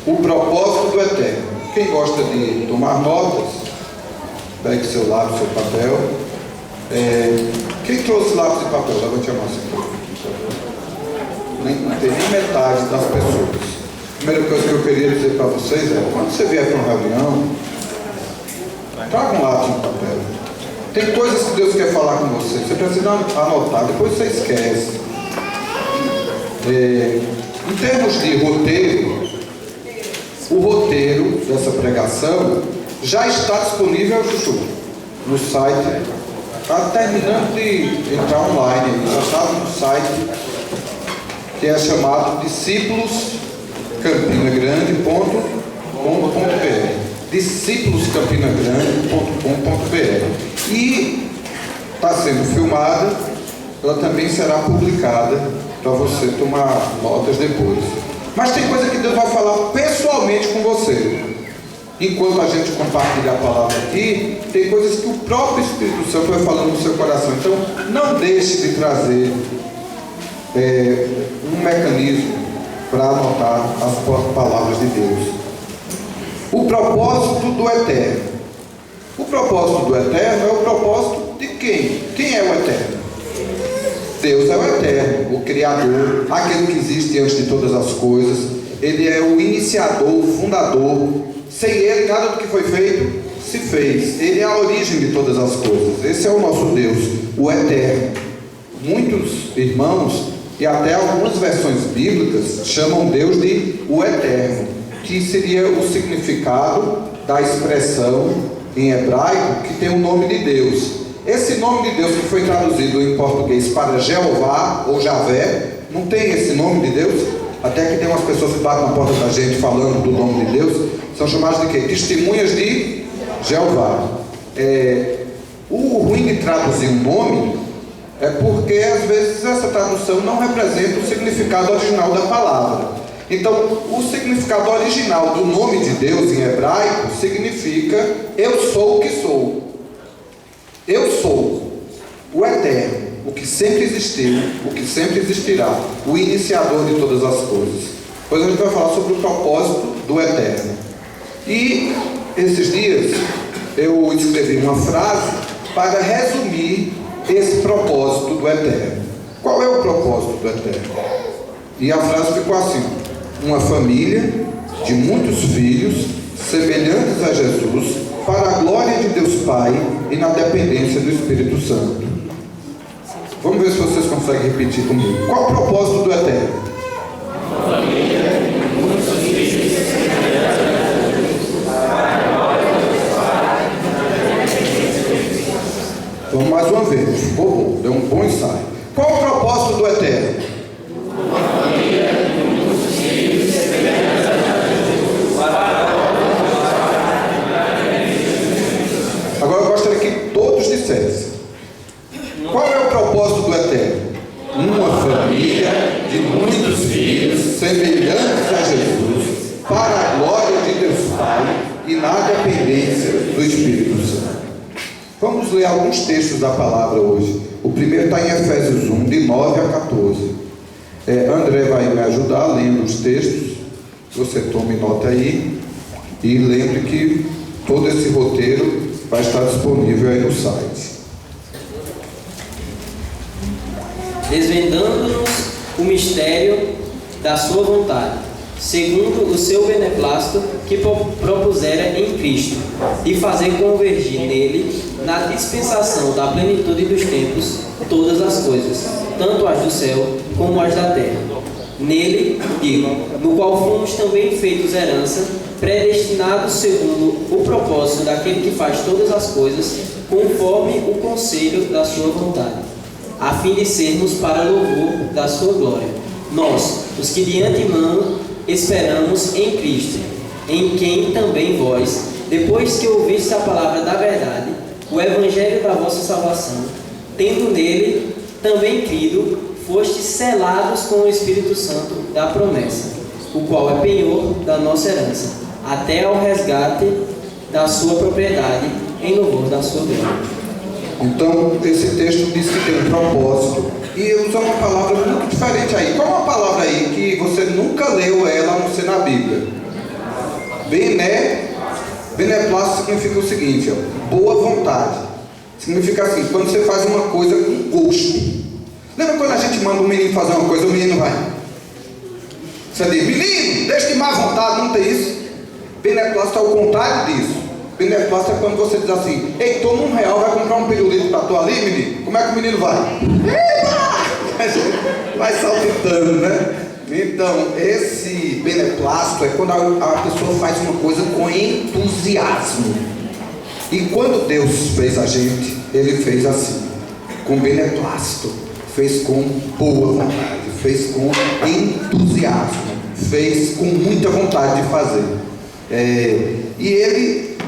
O propósito do eterno. Quem gosta de tomar notas, pegue seu lápis, seu papel. Quem trouxe lápis e papel? Levante a mão assim. Não tem nem metade das pessoas. A primeira coisa que eu queria dizer para vocês é: quando você vier para uma reunião, traga um lápis e um papel. Tem coisas que Deus quer falar com você. Você precisa anotar, depois você esquece. Em termos de roteiro, o roteiro dessa pregação já está disponível, Chuchu, no site. Está terminando de entrar online, já está no site, que é chamado discípuloscampinagrande.com.br. discípuloscampinagrande.com.br. E está sendo filmada, ela também será publicada para você tomar notas depois. Mas tem coisa que Deus vai falar pessoalmente com você. Enquanto a gente compartilha a palavra aqui, tem coisas que o próprio Espírito Santo vai falando no seu coração. Então, não deixe de trazer um mecanismo para anotar as palavras de Deus. O propósito do eterno. O propósito do eterno é o propósito de quem? Quem é o eterno? Deus é o eterno, o Criador, aquele que existe antes de todas as coisas. Ele é o iniciador, o fundador. Sem Ele, nada do que foi feito se fez. Ele é a origem de todas as coisas. Esse é o nosso Deus, o eterno. Muitos irmãos, e até algumas versões bíblicas, chamam Deus de o eterno, que seria o significado da expressão em hebraico que tem o nome de Deus. Esse nome de Deus que foi traduzido em português para Jeová ou Javé, não tem esse nome de Deus? Até que tem umas pessoas que batem na porta da gente falando do nome de Deus, são chamadas de quê? Testemunhas de Jeová. O ruim de traduzir um nome é porque às vezes essa tradução não representa o significado original da palavra. Então, o significado original do nome de Deus em hebraico significa: eu sou o que sou. Eu sou o eterno, o que sempre existiu, o que sempre existirá, o iniciador de todas as coisas. Depois a gente vai falar sobre o propósito do eterno. E esses dias eu escrevi uma frase para resumir esse propósito do eterno. Qual é o propósito do eterno? E a frase ficou assim: uma família de muitos filhos semelhantes a Jesus, para a glória de Deus Pai e na dependência do Espírito Santo. Vamos ver se vocês conseguem repetir comigo. Qual o propósito do eterno? Uma família de muitos filhos semelhantes a Jesus, para a glória de Deus Pai e na dependência do Espírito Santo. Vamos mais uma vez. Ficou bom, deu um bom ensaio. Qual o propósito do eterno? Uma família de muitos filhos semelhantes a Jesus, para a glória de Deus Pai e na dependência do Espírito Santo. Agora eu gostaria que todos dissessem: qual é o propósito do eterno? Uma família de muitos filhos semelhantes a Jesus, para a glória de Deus Pai e na dependência do Espírito Santo. Vamos ler alguns textos da palavra hoje. O primeiro está em Efésios 1, de 9 a 14. André vai me ajudar lendo os textos. Você tome nota aí e lembre que todo esse roteiro vai estar disponível aí no site. Desvendando-nos o mistério da sua vontade, segundo o seu beneplácito que propusera em Cristo, e fazer convergir nele, na dispensação da plenitude dos tempos, todas as coisas, tanto as do céu como as da terra. Nele, digo, no qual fomos também feitos herança, predestinados segundo o propósito daquele que faz todas as coisas, conforme o conselho da sua vontade, a fim de sermos para louvor da sua glória. Nós, os que de antemão esperamos em Cristo, em quem também vós, depois que ouvistes a palavra da verdade, o evangelho da vossa salvação, tendo nele também crido, fostes selados com o Espírito Santo da promessa, o qual é penhor da nossa herança, até ao resgate da sua propriedade, em louvor da sua glória. Então, esse texto diz que tem um propósito, e usa uma palavra muito diferente aí. Qual é uma palavra aí que você nunca leu ela, a não ser na Bíblia? Beneplácito significa o seguinte, ó, boa vontade. Significa assim, quando você faz uma coisa com gosto. Lembra quando a gente manda um menino fazer uma coisa, o menino vai? Você diz, menino, deixa de má vontade, não tem isso. Beneplácito é o contrário disso. Beneplácito é quando você diz assim, ei, toma R$1, vai comprar um pirulito pra tu ali, menino. Como é que o menino vai? Vai saltitando, né? Então, esse beneplácito é quando a pessoa faz uma coisa com entusiasmo. E quando Deus fez a gente, Ele fez assim, com beneplácito, fez com boa vontade, fez com entusiasmo, fez com muita vontade de fazer. E Ele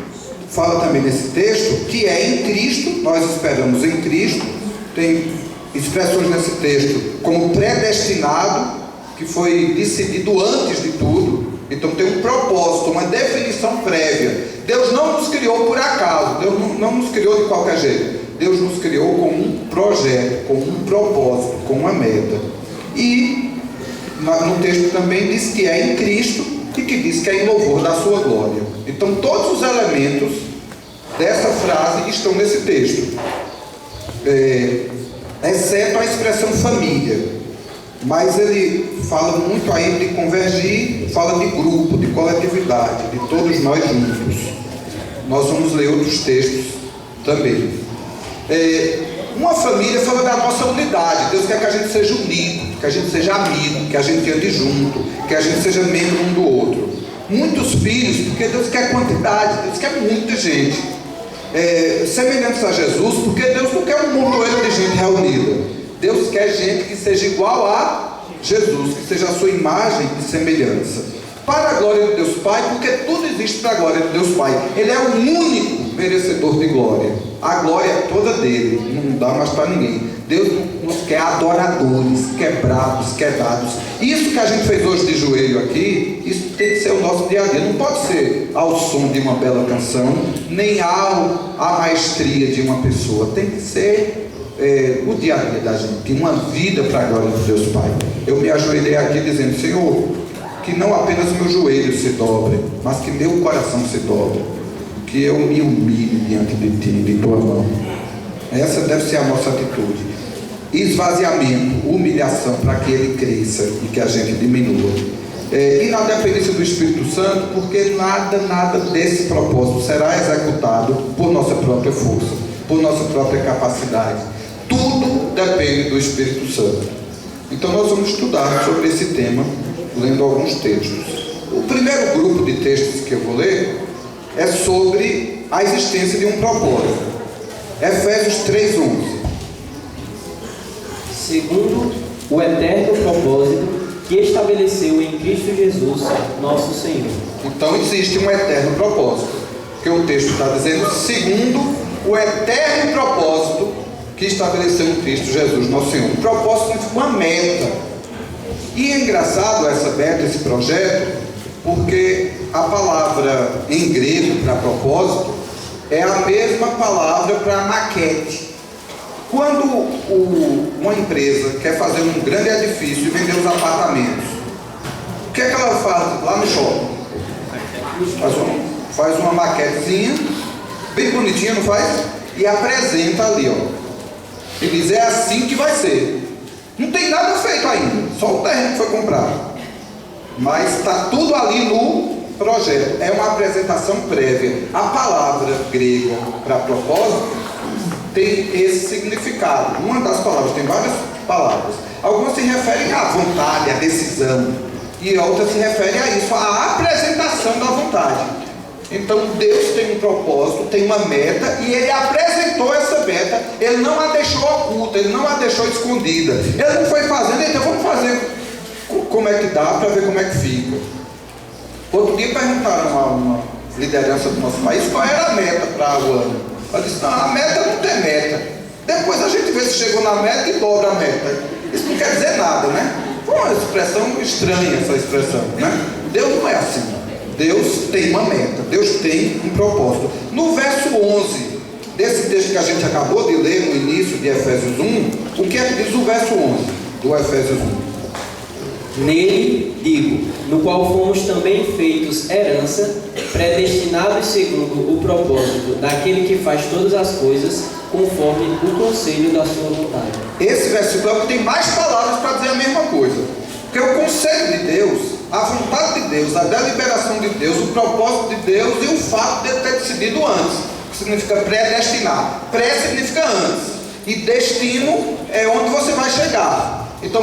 fala também nesse texto que é em Cristo, nós esperamos em Cristo. Tem expressões nesse texto como predestinado, que foi decidido antes de tudo. Então tem um propósito, uma definição prévia. Deus não nos criou por acaso, Deus não nos criou de qualquer jeito. Deus nos criou com um projeto, com um propósito, com uma meta. E no texto também diz que é em Cristo e que diz que é em louvor da sua glória. Então todos os elementos dessa frase estão nesse texto, exceto a expressão família. Mas ele fala muito aí de convergir, fala de grupo, de coletividade, de todos nós juntos. Nós vamos ler outros textos também. Uma família fala da nossa unidade. Deus quer que a gente seja unido, que a gente seja amigo, que a gente ande junto, que a gente seja membro um do outro. Muitos filhos, porque Deus quer quantidade, Deus quer muita gente. Semelhantes a Jesus, porque Deus não quer um montoeiro de gente reunida. Deus quer gente que seja igual a Jesus, que seja a sua imagem e semelhança. Para a glória de Deus Pai, porque tudo existe para a glória de Deus Pai. Ele é o único merecedor de glória. A glória é toda dele, não dá mais para ninguém. Deus nos quer adoradores, quebrados, quedados. Isso que a gente fez hoje de joelho aqui, isso tem que ser o nosso dia a dia. Não pode ser ao som de uma bela canção, nem à maestria de uma pessoa. Tem que ser o dia a dia da gente, uma vida para a glória de Deus Pai. Eu me ajoelhei aqui dizendo, Senhor, que não apenas meu joelho se dobre, mas que meu coração se dobre, que eu me humilhe diante de Ti, de Tua mão. Essa deve ser a nossa atitude. Esvaziamento, humilhação, para que Ele cresça e que a gente diminua. E na dependência do Espírito Santo, porque nada desse propósito será executado por nossa própria força, por nossa própria capacidade. Tudo depende do Espírito Santo. Então nós vamos estudar sobre esse tema, lendo alguns textos. O primeiro grupo de textos que eu vou ler é sobre a existência de um propósito. Efésios 3:11. Segundo o eterno propósito que estabeleceu em Cristo Jesus, nosso Senhor. Então existe um eterno propósito, que o texto está dizendo, segundo o eterno propósito que estabeleceu em Cristo Jesus, nosso Senhor. O propósito é uma meta. E é engraçado essa meta, esse projeto, porque a palavra em grego para propósito é a mesma palavra para maquete. Quando uma empresa quer fazer um grande edifício e vender os apartamentos, o que é que ela faz lá no shopping? Faz uma maquetezinha, bem bonitinha, não faz? E apresenta ali, ó. E diz, é assim que vai ser. Não tem nada feito ainda, só o terreno que foi comprado. Mas está tudo ali no projeto. É uma apresentação prévia. A palavra grega para propósito tem esse significado. Uma das palavras, tem várias palavras. Algumas se referem à vontade, à decisão. E outras se referem a isso, à apresentação da vontade. Então Deus tem um propósito, tem uma meta, e Ele apresentou essa meta. Ele não a deixou oculta, Ele não a deixou escondida. Ele não foi fazendo, então vamos fazer como é que dá, para ver como é que fica. Outro dia perguntaram a uma liderança do nosso país qual era a meta para o ano. Ela disse, não, a meta não tem meta. Depois a gente vê se chegou na meta e dobra a meta. Isso não quer dizer nada, né? Foi uma expressão estranha, essa expressão, né? Deus não é assim. Deus tem uma meta, Deus tem um propósito. No verso 11 desse texto que a gente acabou de ler no início de Efésios 1, o que é que diz o verso 11 do Efésios 1? Nele, digo, no qual fomos também feitos herança, predestinados segundo o propósito daquele que faz todas as coisas, conforme o conselho da sua vontade. Esse versículo é o que tem mais palavras para dizer a mesma coisa. Porque o conselho de Deus, a vontade de Deus, a deliberação de Deus, o propósito de Deus e o fato de ele ter decidido antes, que significa predestinar. Pré significa antes. E destino é onde você vai chegar. Então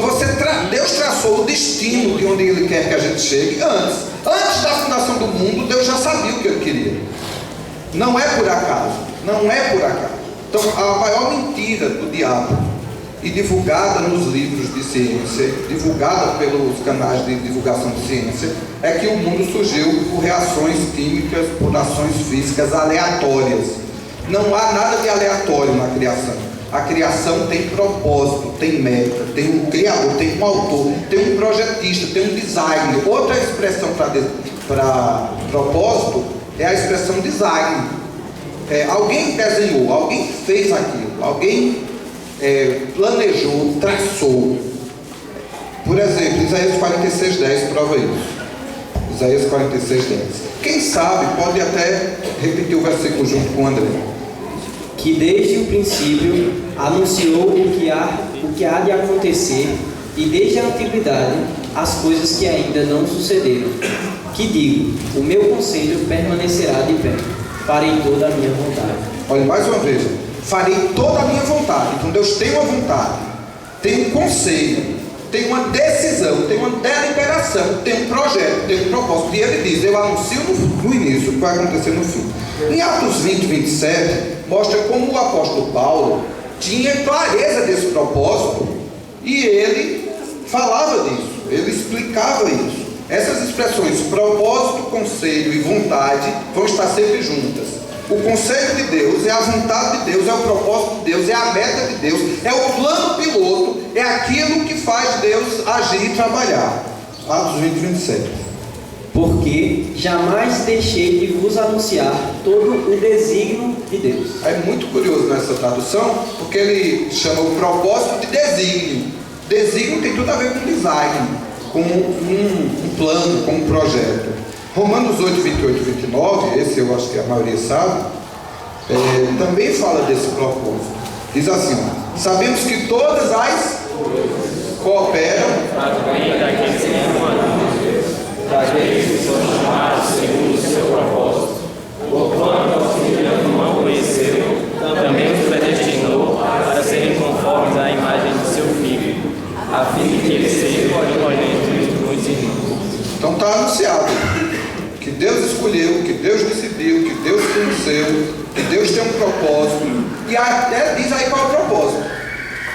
Deus traçou o destino de onde Ele quer que a gente chegue antes. Antes da fundação do mundo, Deus já sabia o que Ele queria. Não é por acaso. Não é por acaso. Então a maior mentira do diabo, e divulgada nos livros de ciência, divulgada pelos canais de divulgação de ciência, é que o mundo surgiu por reações químicas, por ações físicas aleatórias. Não há nada de aleatório na criação. A criação tem propósito, tem meta, tem um criador, tem um autor, tem um projetista, tem um design. Outra expressão para propósito é a expressão design. Alguém desenhou, alguém fez aquilo, alguém planejou, traçou. Por exemplo, Isaías 46:10 prova isso. Isaías 46:10. Quem sabe pode até repetir o versículo junto com o André. Que desde o princípio anunciou o que há de acontecer, e desde a antiguidade as coisas que ainda não sucederam. Que digo, o meu conselho permanecerá de pé, farei toda a minha vontade. Olha, mais uma vez, farei toda a minha vontade. Então Deus tem uma vontade, tem um conselho, tem uma decisão, tem uma deliberação, tem um projeto, tem um propósito. E Ele diz, eu anuncio no início o que vai acontecer no fim. Em Atos 20:27, mostra como o apóstolo Paulo tinha clareza desse propósito e ele falava disso, ele explicava isso. Essas expressões, propósito, conselho e vontade, vão estar sempre juntas. O conselho de Deus é a vontade de Deus, é o propósito de Deus, é a meta de Deus, é o plano piloto, é aquilo que faz Deus agir e trabalhar. Atos 20:27. Porque jamais deixei de vos anunciar todo o desígnio de Deus. É muito curioso nessa tradução, porque ele chama o propósito de desígnio. Desígnio tem tudo a ver com design, com um plano, com um projeto. Romanos 8:28-29, esse eu acho que a maioria sabe, também fala desse propósito. Diz assim, sabemos que todas as cooperam para o bem daqueles que amam a Deus, daqueles que são chamados segundo o seu propósito. Porquanto aos que não conheceu, também os predestinou para serem conformes à imagem de seu Filho, a fim de que ele seja o primogênito entre muitos irmãos. Então está anunciado que Deus escolheu, que Deus decidiu, que Deus conheceu, que Deus tem um propósito, e até diz aí qual é o propósito: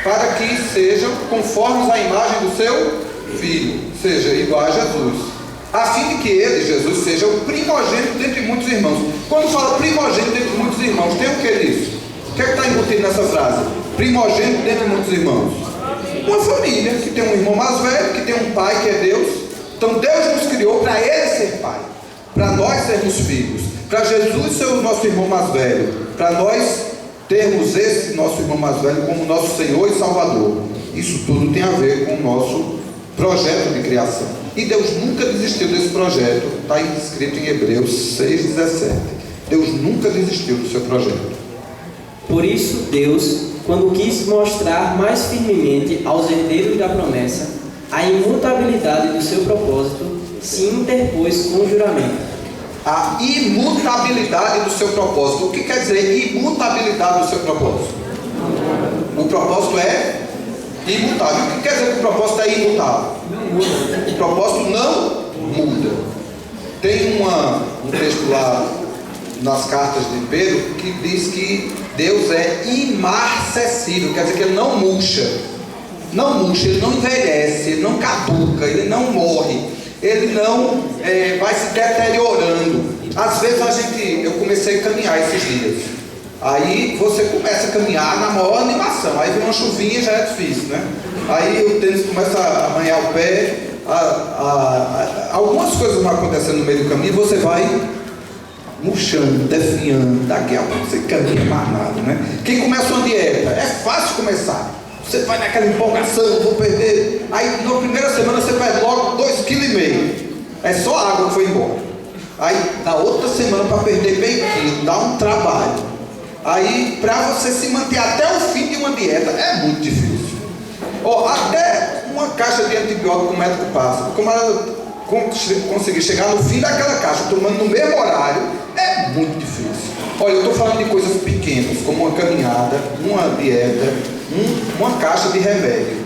para que sejam conformes à imagem do seu Filho, seja igual a Jesus, a fim de que ele, Jesus, seja o primogênito dentre muitos irmãos. Quando fala primogênito dentre muitos irmãos, tem o que disso? O que é que está embutido nessa frase? Primogênito dentre muitos irmãos. Uma família que tem um irmão mais velho, que tem um pai que é Deus. Então Deus nos criou para Ele ser pai, para nós sermos filhos, para Jesus ser o nosso irmão mais velho, para nós termos esse nosso irmão mais velho como nosso Senhor e Salvador. Isso tudo tem a ver com o nosso projeto de criação. E Deus nunca desistiu desse projeto. Está escrito em Hebreus 6:17. Deus nunca desistiu do seu projeto. Por isso Deus, quando quis mostrar mais firmemente aos herdeiros da promessa a imutabilidade do seu propósito, se interpôs com o juramento. A imutabilidade do seu propósito. O que quer dizer imutabilidade do seu propósito? O propósito é imutável. O que quer dizer que o propósito é imutável? O propósito não muda. Tem um texto lá nas cartas de Pedro que diz que Deus é imarcessível, quer dizer que Ele não murcha. Não murcha, Ele não envelhece, Ele não caduca, Ele não morre, Ele não vai se deteriorando. Às vezes eu comecei a caminhar esses dias. Aí você começa a caminhar na maior animação. Aí vem uma chuvinha e já é difícil, né? Aí o tênis começa a arranhar o pé. Algumas coisas vão acontecendo no meio do caminho e você vai murchando, definhando. Daqui a pouco você caminha mais nada, né? Quem começa uma dieta, é fácil começar. Você vai naquela empolgação, vou perder. Aí na primeira semana você perde logo 2,5 kg. É só a água que foi embora. Aí na outra semana para perder meio quilo, dá um trabalho. Aí para você se manter até o fim de uma dieta é muito difícil. Até uma caixa de antibiótico que o médico passa, como ela conseguir chegar no fim daquela caixa tomando no mesmo horário, é muito difícil. Olha, eu estou falando de coisas pequenas, como uma caminhada, uma dieta, uma caixa de remédio.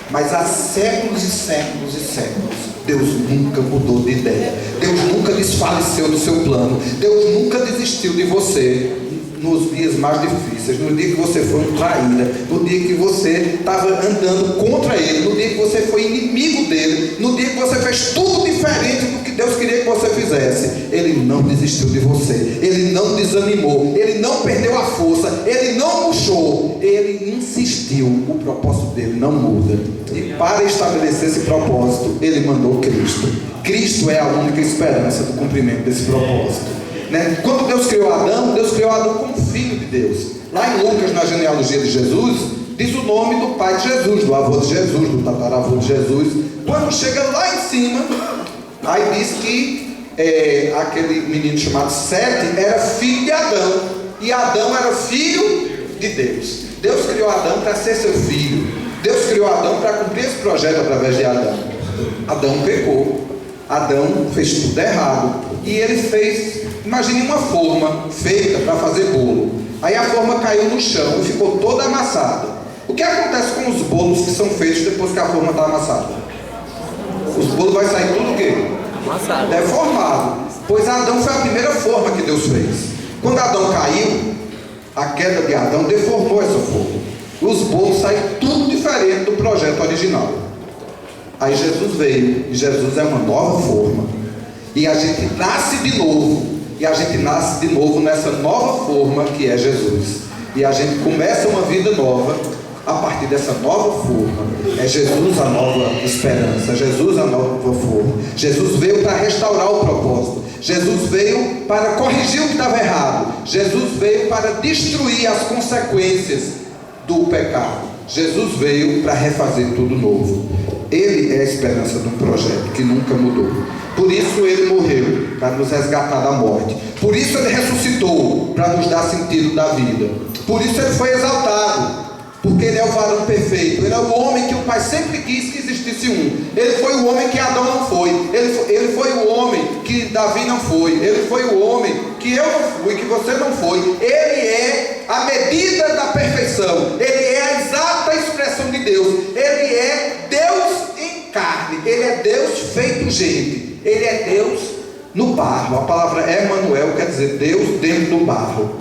Mas há séculos e séculos e séculos, Deus nunca mudou de ideia. Deus nunca desfaleceu do seu plano. Deus nunca desistiu de você nos dias mais difíceis, no dia que você foi um traíra, no dia que você estava andando contra Ele, no dia que você foi inimigo dEle, no dia que você fez tudo diferente do que Deus queria que você fizesse. Ele não desistiu de você, Ele não desanimou, Ele não perdeu a força, Ele não murchou, Ele insistiu. O propósito dEle não muda. E para estabelecer esse propósito, Ele mandou Cristo. Cristo é a única esperança do cumprimento desse propósito. Quando Deus criou Adão como filho de Deus. Lá em Lucas, na genealogia de Jesus, diz o nome do pai de Jesus, do avô de Jesus, do tataravô de Jesus. Quando chega lá em cima, aí diz que aquele menino chamado Sete era filho de Adão, e Adão era filho de Deus. Deus criou Adão para ser seu filho. Deus criou Adão para cumprir esse projeto através de Adão. Adão pecou, Adão fez tudo errado, e ele fez, imagine uma forma feita para fazer bolo. Aí a forma caiu no chão e ficou toda amassada. O que acontece com os bolos que são feitos depois que a forma está amassada? Os bolos vai sair tudo o quê? Amassado. Deformado. Pois Adão foi a primeira forma que Deus fez. Quando Adão caiu, a queda de Adão deformou essa forma. Os bolos saem tudo diferente do projeto original. Aí Jesus veio, e Jesus é uma nova forma. E a gente nasce de novo. E a gente nasce de novo nessa nova forma que é Jesus. E a gente começa uma vida nova a partir dessa nova forma. É Jesus a nova esperança. Jesus a nova forma. Jesus veio para restaurar o propósito. Jesus veio para corrigir o que estava errado. Jesus veio para destruir as consequências do pecado. Jesus veio para refazer tudo novo. Ele é a esperança de um projeto que nunca mudou. Por isso ele morreu, para nos resgatar da morte. Por isso ele ressuscitou, para nos dar sentido da vida. Por isso ele foi exaltado, porque ele é o varão perfeito. Ele é o homem que o Pai sempre quis que existisse um. Ele foi o homem que Adão não foi. Ele foi o homem que Davi não foi. Ele foi o homem que eu não fui, que você não foi. Ele é a medida da perfeição. Ele é a exata expressão de Deus. Ele é Deus em carne. Ele é Deus feito gente. Ele é Deus no barro. A palavra Emmanuel quer dizer Deus dentro do barro.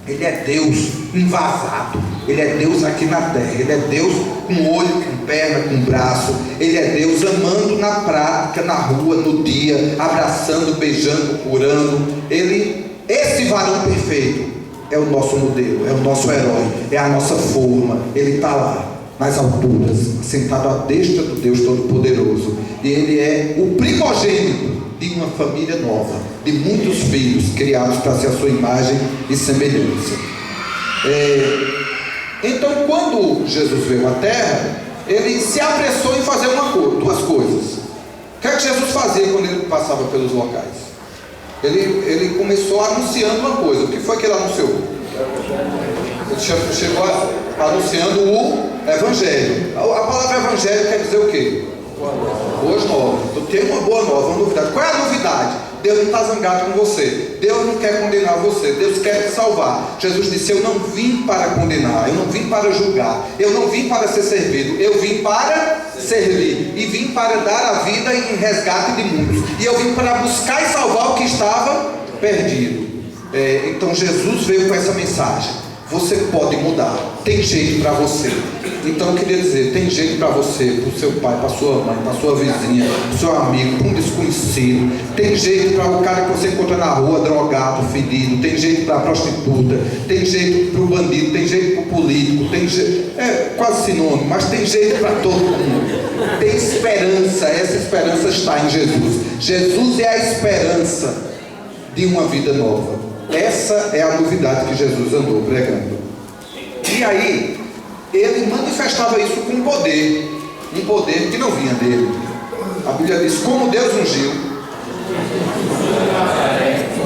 Ele é Deus invasado. Ele é Deus aqui na terra. Ele é Deus com olho, com perna, com braço. Ele é Deus amando na prática, na rua, no dia, abraçando, beijando, curando. Esse varão perfeito é o nosso modelo, é o nosso herói, é a nossa forma. Ele está lá nas alturas, sentado à destra do Deus Todo-Poderoso. E ele é o primogênito de uma família nova, de muitos filhos criados para ser a sua imagem e semelhança. Então, quando Jesus veio à terra, ele se apressou em fazer duas coisas. O que é que Jesus fazia quando ele passava pelos locais? Ele começou anunciando uma coisa. O que foi que ele anunciou? Ele chegou anunciando o Evangelho. A palavra Evangelho quer dizer o quê? Boas novas. Então tem uma boa nova, uma novidade. Qual é a novidade? Deus não está zangado com você. Deus não quer condenar você. Deus quer te salvar. Jesus disse: eu não vim para condenar, eu não vim para julgar, eu não vim para ser servido, eu vim para servir. E vim para dar a vida em resgate de muitos. E eu vim para buscar e salvar o que estava perdido. Então Jesus veio com essa mensagem. Você pode mudar, tem jeito para você. Então eu queria dizer, tem jeito para você, para o seu pai, para a sua mãe, para a sua vizinha, para o seu amigo, para um desconhecido. Tem jeito para o cara que você encontra na rua, drogado, ferido. Tem jeito para a prostituta, tem jeito para o bandido, tem jeito para o político, tem jeito, quase sinônimo, mas tem jeito para todo mundo. Tem esperança, essa esperança está em Jesus. Jesus é a esperança de uma vida nova. Essa é a novidade que Jesus andou pregando. E aí, ele manifestava isso com poder, um poder que não vinha dele. A Bíblia diz: como Deus ungiu,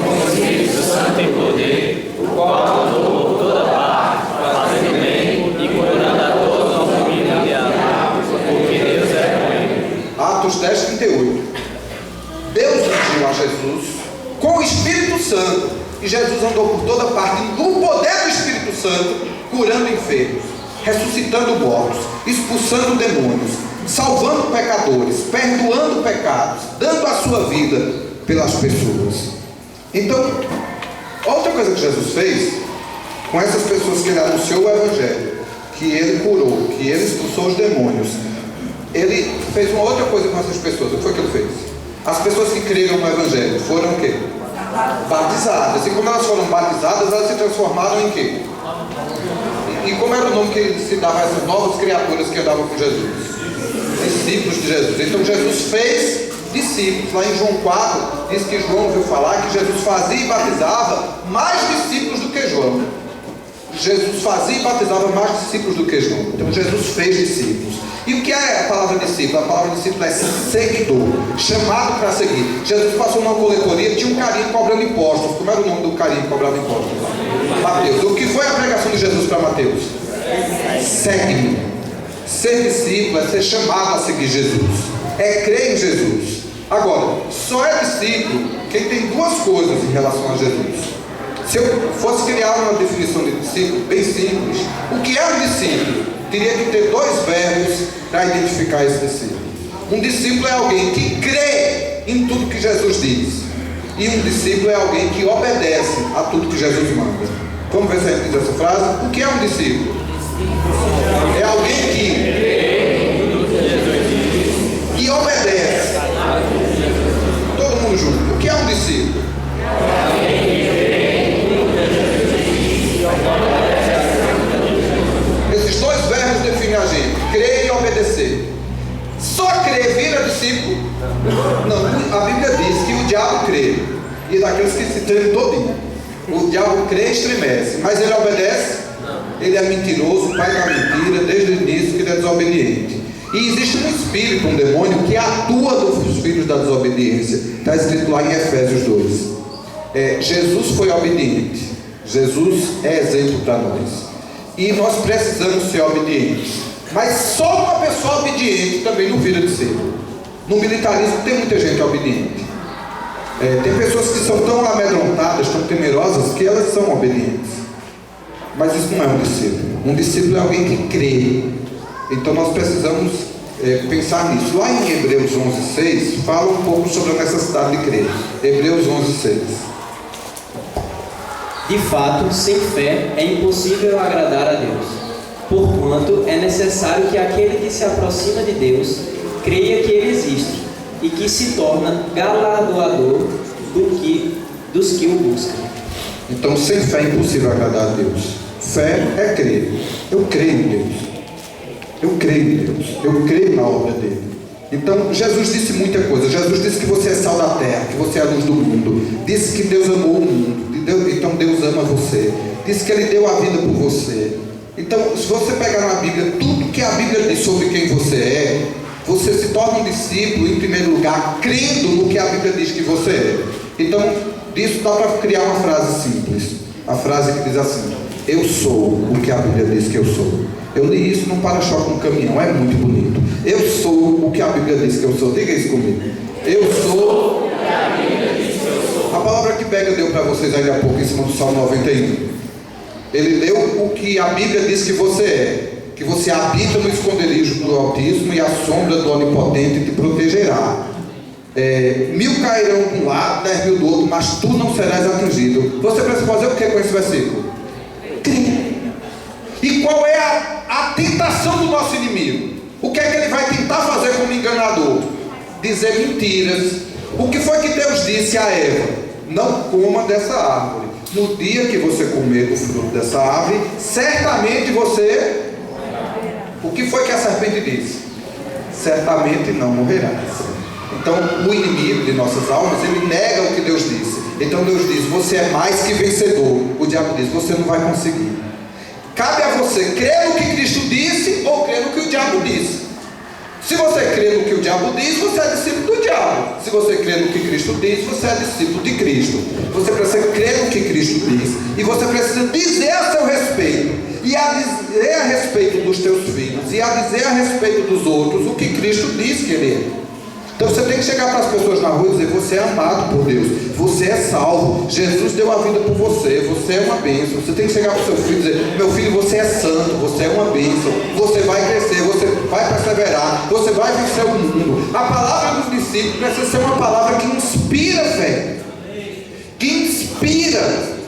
com o Espírito Santo em poder, o qual andou por toda parte, fazendo bem e curando a todos os oprimidos e amados, porque Deus é com ele. Atos 10:38. Deus ungiu a Jesus com o Espírito Santo, e Jesus andou por toda parte no poder do Espírito Santo, curando enfermos, ressuscitando mortos, expulsando demônios, salvando pecadores, perdoando pecados, dando a sua vida pelas pessoas. Então, outra coisa que Jesus fez com essas pessoas, que ele anunciou o Evangelho, que ele curou, que ele expulsou os demônios, ele fez uma outra coisa com essas pessoas. O que foi que ele fez? As pessoas que creram no Evangelho foram o quê? Batizadas. E quando elas foram batizadas, elas se transformaram em quê? E como era o nome que se dava a essas novas criaturas que andavam com Jesus? Discípulos de Jesus. Então Jesus fez discípulos. Lá em João 4 diz que João ouviu falar que Jesus fazia e batizava mais discípulos do que João. Jesus fazia e batizava mais discípulos do que João. Então Jesus fez discípulos. E o que é a palavra discípulo? A palavra discípulo é seguidor, chamado para seguir. Jesus passou numa coletoria, tinha um carinho cobrando impostos. Como era o nome do carinho que cobrava impostos? Mateus. O que foi a pregação de Jesus para Mateus? Segue-me. Ser discípulo é ser chamado a seguir Jesus, é crer em Jesus. Agora, só é discípulo quem tem duas coisas em relação a Jesus. Se eu fosse criar uma definição de discípulo bem simples, o que é um discípulo? Teria que ter dois verbos para identificar esse discípulo. Um discípulo é alguém que crê em tudo que Jesus diz, e um discípulo é alguém que obedece a tudo que Jesus manda. Vamos ver se a gente diz essa frase. O que é um discípulo? É alguém que obedece. Todo mundo junto. O que é um discípulo? Esses dois verbos definem a gente: crer e obedecer. Só crer vira discípulo? Não, a Bíblia diz que o diabo crê, e daqueles que se tremem todinho. O diabo crê e estremece, mas ele obedece? Ele é mentiroso, pai da mentira, desde o início, que ele é desobediente. E existe um espírito, um demônio, que atua dos filhos da desobediência. Está escrito lá em Efésios 2. Jesus foi obediente. Jesus é exemplo para nós. E nós precisamos ser obedientes. Mas só uma pessoa obediente também não vira discípulo. No militarismo tem muita gente obediente. Tem pessoas que são tão amedrontadas, tão temerosas, que elas são obedientes. Mas isso não é um discípulo. Um discípulo é alguém que crê. Então nós precisamos pensar nisso. Lá em Hebreus 11:6 fala um pouco sobre a necessidade de crer. Hebreus 11:6. De fato, sem fé é impossível agradar a Deus, porquanto é necessário que aquele que se aproxima de Deus creia que Ele existe e que se torna galardoador dos que o buscam. Então, sem fé é impossível agradar a Deus. Fé é crer. Eu creio em Deus. Eu creio em Deus. Eu creio na obra dele. Então, Jesus disse muita coisa. Jesus disse que você é sal da terra, que você é a luz do mundo. Disse que Deus amou o mundo. Então Deus ama você. Disse que Ele deu a vida por você. Então, se você pegar na Bíblia tudo que a Bíblia diz sobre quem você é, você se torna um discípulo, em primeiro lugar, crendo no que a Bíblia diz que você é. Então, disso dá para criar uma frase simples. A frase que diz assim: eu sou o que a Bíblia diz que eu sou. Eu li isso num para-choque, num caminhão, é muito bonito. Eu sou o que a Bíblia diz que eu sou. Diga isso comigo. Eu sou o que a Bíblia diz que eu sou. A palavra que Pega deu para vocês ainda há pouco em cima do Salmo 91. Ele leu o que a Bíblia diz que você é. Que você habita no esconderijo do Altíssimo, e a sombra do Onipotente te protegerá. 1000 cairão de um lado, 10.000 do outro, mas tu não serás atingido. Você precisa fazer o que com esse versículo? Crer. E qual é a tentação do nosso inimigo? O que é que ele vai tentar fazer como enganador? Dizer mentiras. O que foi que Deus disse a Eva? Não coma dessa árvore. No dia que você comer do fruto dessa árvore, certamente você... O que foi que a serpente disse? Certamente não morrerás. Então, o inimigo de nossas almas, ele nega o que Deus disse. Então Deus diz: você é mais que vencedor. O diabo diz: você não vai conseguir. Cabe a você crer no que Cristo disse ou crer no que o diabo disse. Se você crê no que o diabo diz, você é discípulo do diabo. Se você crê no que Cristo diz, você é discípulo de Cristo. Você precisa crer no que Cristo diz. E você precisa dizer a seu respeito, e a dizer a respeito dos teus filhos, e a dizer a respeito dos outros o que Cristo diz que Ele é. Então você tem que chegar para as pessoas na rua e dizer: você é amado por Deus, você é salvo, Jesus deu a vida por você, você é uma bênção. Você tem que chegar para o seu filho e dizer: meu filho, você é santo, você é uma bênção, você vai crescer, você vai perseverar, você vai vencer o mundo. A palavra dos discípulos precisa ser uma palavra que inspira fé, que inspira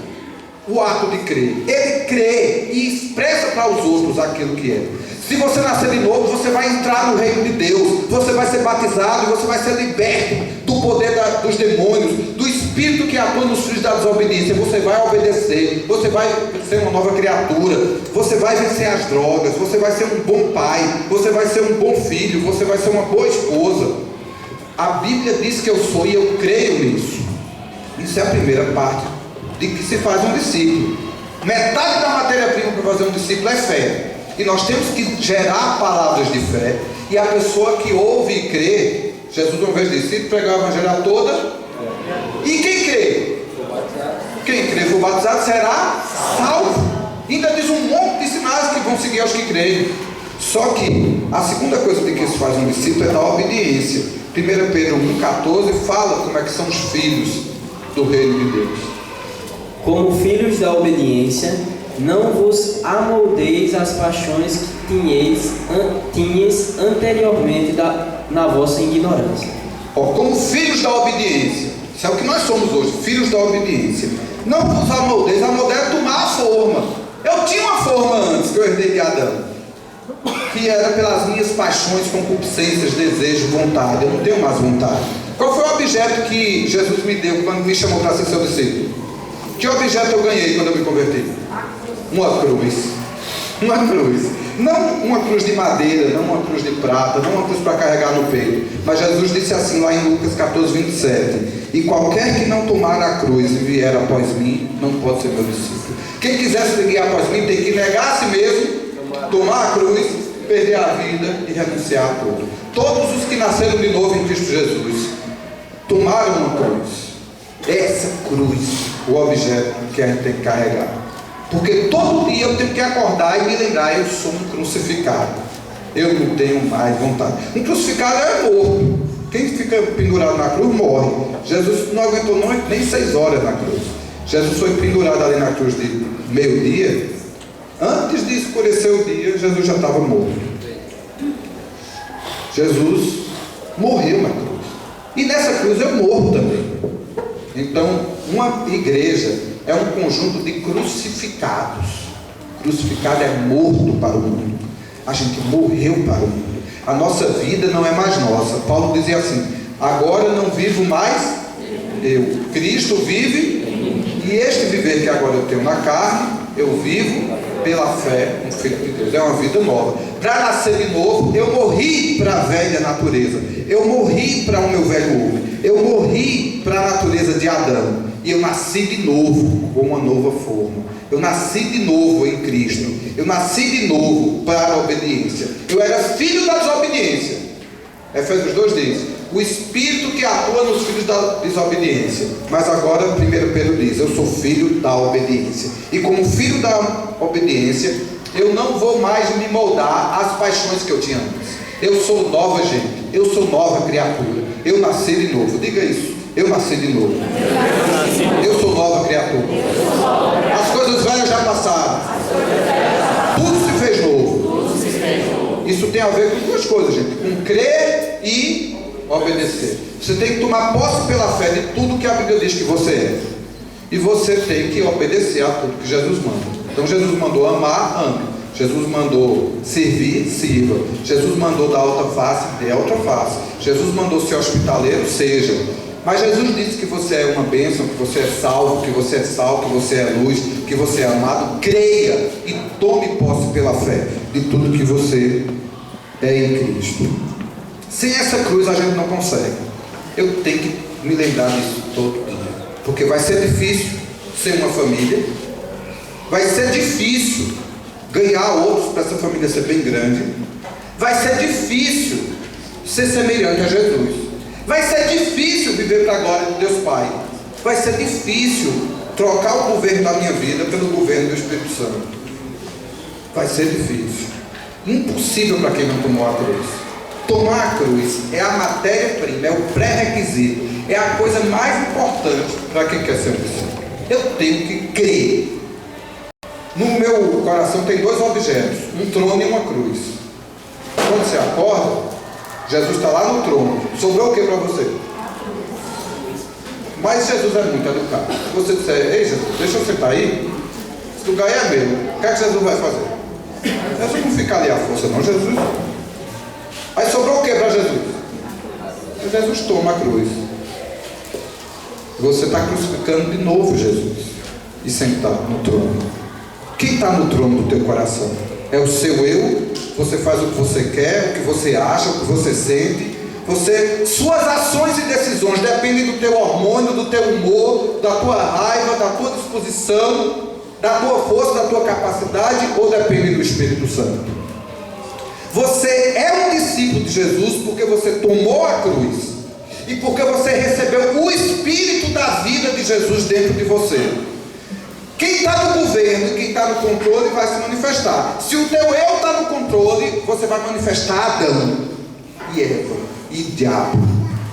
o ato de crer. Ele crê e expressa para os outros aquilo que é. Se você nascer de novo, você vai entrar no reino de Deus, você vai ser batizado, você vai ser liberto do poder dos demônios, do espírito que atua nos filhos da desobediência. Você vai obedecer, você vai ser uma nova criatura, você vai vencer as drogas, você vai ser um bom pai, você vai ser um bom filho, você vai ser uma boa esposa. A Bíblia diz que eu sou e eu creio nisso. Isso é a primeira parte de que se faz um discípulo. Metade da matéria-prima para fazer um discípulo é fé. E nós temos que gerar palavras de fé. E a pessoa que ouve e crê, Jesus uma vez disse: se pregar o evangelho a toda. E quem crê? Quem crê for batizado será salvo. Ainda diz um monte de sinais que vão seguir aos que creem. Só que a segunda coisa de que se faz um discípulo é da obediência. 1 Pedro 1,14 fala como é que são os filhos do reino de Deus. Como filhos da obediência, não vos amoldeis às paixões que tinhas anteriormente na vossa ignorância. Como filhos da obediência, isso é o que nós somos hoje, filhos da obediência. Não vos amoldeis, amoldeis é tomar a forma. Eu tinha uma forma antes que eu herdei de Adão, que era pelas minhas paixões, concupiscências, desejos, vontade. Eu não tenho mais vontade. Qual foi o objeto que Jesus me deu quando me chamou para ser seu discípulo? Que objeto eu ganhei quando eu me converti? Uma cruz. Uma cruz. Não uma cruz de madeira, não uma cruz de prata, não uma cruz para carregar no peito. Mas Jesus disse assim lá em Lucas 14, 27: e qualquer que não tomar a cruz e vier após mim, não pode ser meu discípulo. Quem quiser seguir após mim tem que negar a si mesmo, tomar a cruz, perder a vida e renunciar a tudo. Todos os que nasceram de novo em Cristo Jesus tomaram uma cruz. Essa cruz, o objeto que a gente tem que carregar. Porque todo dia eu tenho que acordar e me lembrar: eu sou um crucificado, eu não tenho mais vontade. Um crucificado é morto. Quem fica pendurado na cruz morre. Jesus não aguentou nem 6 horas na cruz. Jesus foi pendurado ali na cruz de meio-dia. Antes de escurecer o dia, Jesus já estava morto. Jesus morreu na cruz. E nessa cruz eu morro também. Então, uma igreja é um conjunto de crucificados. Crucificado é morto para o mundo. A gente morreu para o mundo. A nossa vida não é mais nossa. Paulo dizia assim: agora não vivo mais eu, Cristo vive, e este viver que agora eu tenho na carne, eu vivo pela fé no Filho de Deus. É uma vida nova. Para nascer de novo, eu morri para a velha natureza, eu morri para o meu velho homem, eu morri para a natureza de Adão, e eu nasci de novo com uma nova forma. Eu nasci de novo em Cristo. Eu nasci de novo para a obediência. Eu era filho da desobediência. Efésios 2 diz: o espírito que atua nos filhos da desobediência. Mas agora 1 Pedro diz: eu sou filho da obediência. E como filho da obediência, eu não vou mais me moldar às paixões que eu tinha antes. Eu sou nova gente, eu sou nova criatura. Eu nasci de novo. Diga isso: eu nasci de novo. Eu sou nova criatura. As coisas velhas já passaram, tudo se fez novo. Isso tem a ver com 2 coisas, gente: com crer e obedecer. Você tem que tomar posse pela fé de tudo que a Bíblia diz que você é, e você tem que obedecer a tudo que Jesus manda. Então Jesus mandou amar, ame. Jesus mandou servir, sirva. Jesus mandou dar outra face, dê outra face. Jesus mandou ser hospitaleiro, seja. Mas Jesus disse que você é uma bênção, que você é salvo, que você é sal, que você é luz, que você é amado. Creia e tome posse pela fé de tudo que você é em Cristo. Sem essa cruz a gente não consegue. Eu tenho que me lembrar disso todo dia, porque vai ser difícil ser uma família, vai ser difícil ganhar outros para essa família ser bem grande. Vai ser difícil ser semelhante a Jesus. Vai ser difícil viver para a glória de Deus Pai. Vai ser difícil trocar o governo da minha vida pelo governo do Espírito Santo. Vai ser difícil. Impossível para quem não tomou a cruz. Tomar a cruz é a matéria-prima, é o pré-requisito, é a coisa mais importante para quem quer ser um discípulo. Eu tenho que crer. No meu coração tem dois objetos, um trono e uma cruz. Quando você acorda, Jesus está lá no trono. Sobrou o que para você? Mas Jesus é muito educado. Se você disser, ei Jesus, deixa eu sentar aí, esse lugar é meu, o que é que Jesus vai fazer? Jesus não fica ali à força não, Jesus. Aí sobrou o que para Jesus? Jesus toma a cruz. Você está crucificando de novo Jesus e sentado no trono. Quem está no trono do teu coração? É o seu eu? Você faz o que você quer, o que você acha, o que você sente. Suas ações e decisões dependem do teu hormônio, do teu humor, da tua raiva, da tua disposição, da tua força, da tua capacidade, ou depende do Espírito Santo? Você é um discípulo de Jesus porque você tomou a cruz e porque você recebeu o Espírito da vida de Jesus dentro de você. Quem está no governo e quem está no controle vai se manifestar. Se o teu eu está no controle, você vai manifestar Adão e Eva, e diabo,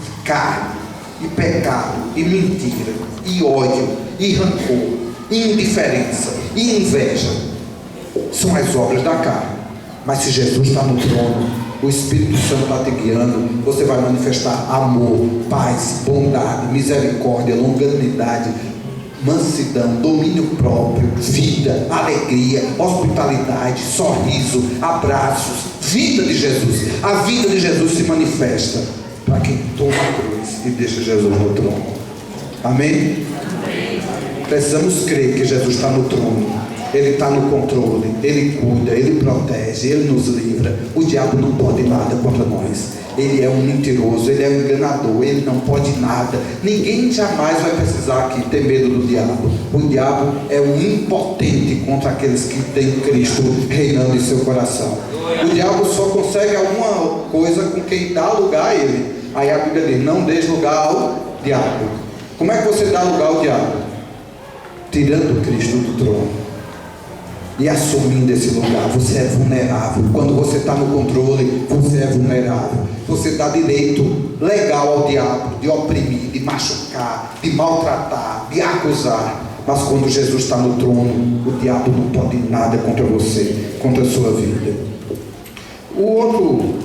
e carne, e pecado, e mentira, e ódio, e rancor, e indiferença, e inveja. São as obras da carne. Mas se Jesus está no trono, o Espírito Santo está te guiando, você vai manifestar amor, paz, bondade, misericórdia, longanimidade, mansidão, domínio próprio, vida, alegria, hospitalidade, sorriso, abraços, vida de Jesus. A vida de Jesus se manifesta para quem toma a cruz e deixa Jesus no trono. Amém? Amém. Precisamos crer que Jesus está no trono. Ele está no controle, Ele cuida, Ele protege, Ele nos livra. O diabo não pode nada contra nós. Ele é um mentiroso, ele é um enganador, ele não pode nada. Ninguém jamais vai precisar aqui ter medo do diabo. O diabo é um impotente contra aqueles que têm Cristo reinando em seu coração. O diabo só consegue alguma coisa com quem dá lugar a ele. Aí a Bíblia diz, não dê lugar ao diabo. Como é que você dá lugar ao diabo? Tirando Cristo do trono e assumindo esse lugar. Você é vulnerável. Quando você está no controle, você é vulnerável. Você dá direito legal ao diabo de oprimir, de machucar, de maltratar, de acusar. Mas quando Jesus está no trono, o diabo não pode nada contra você, contra a sua vida. O outro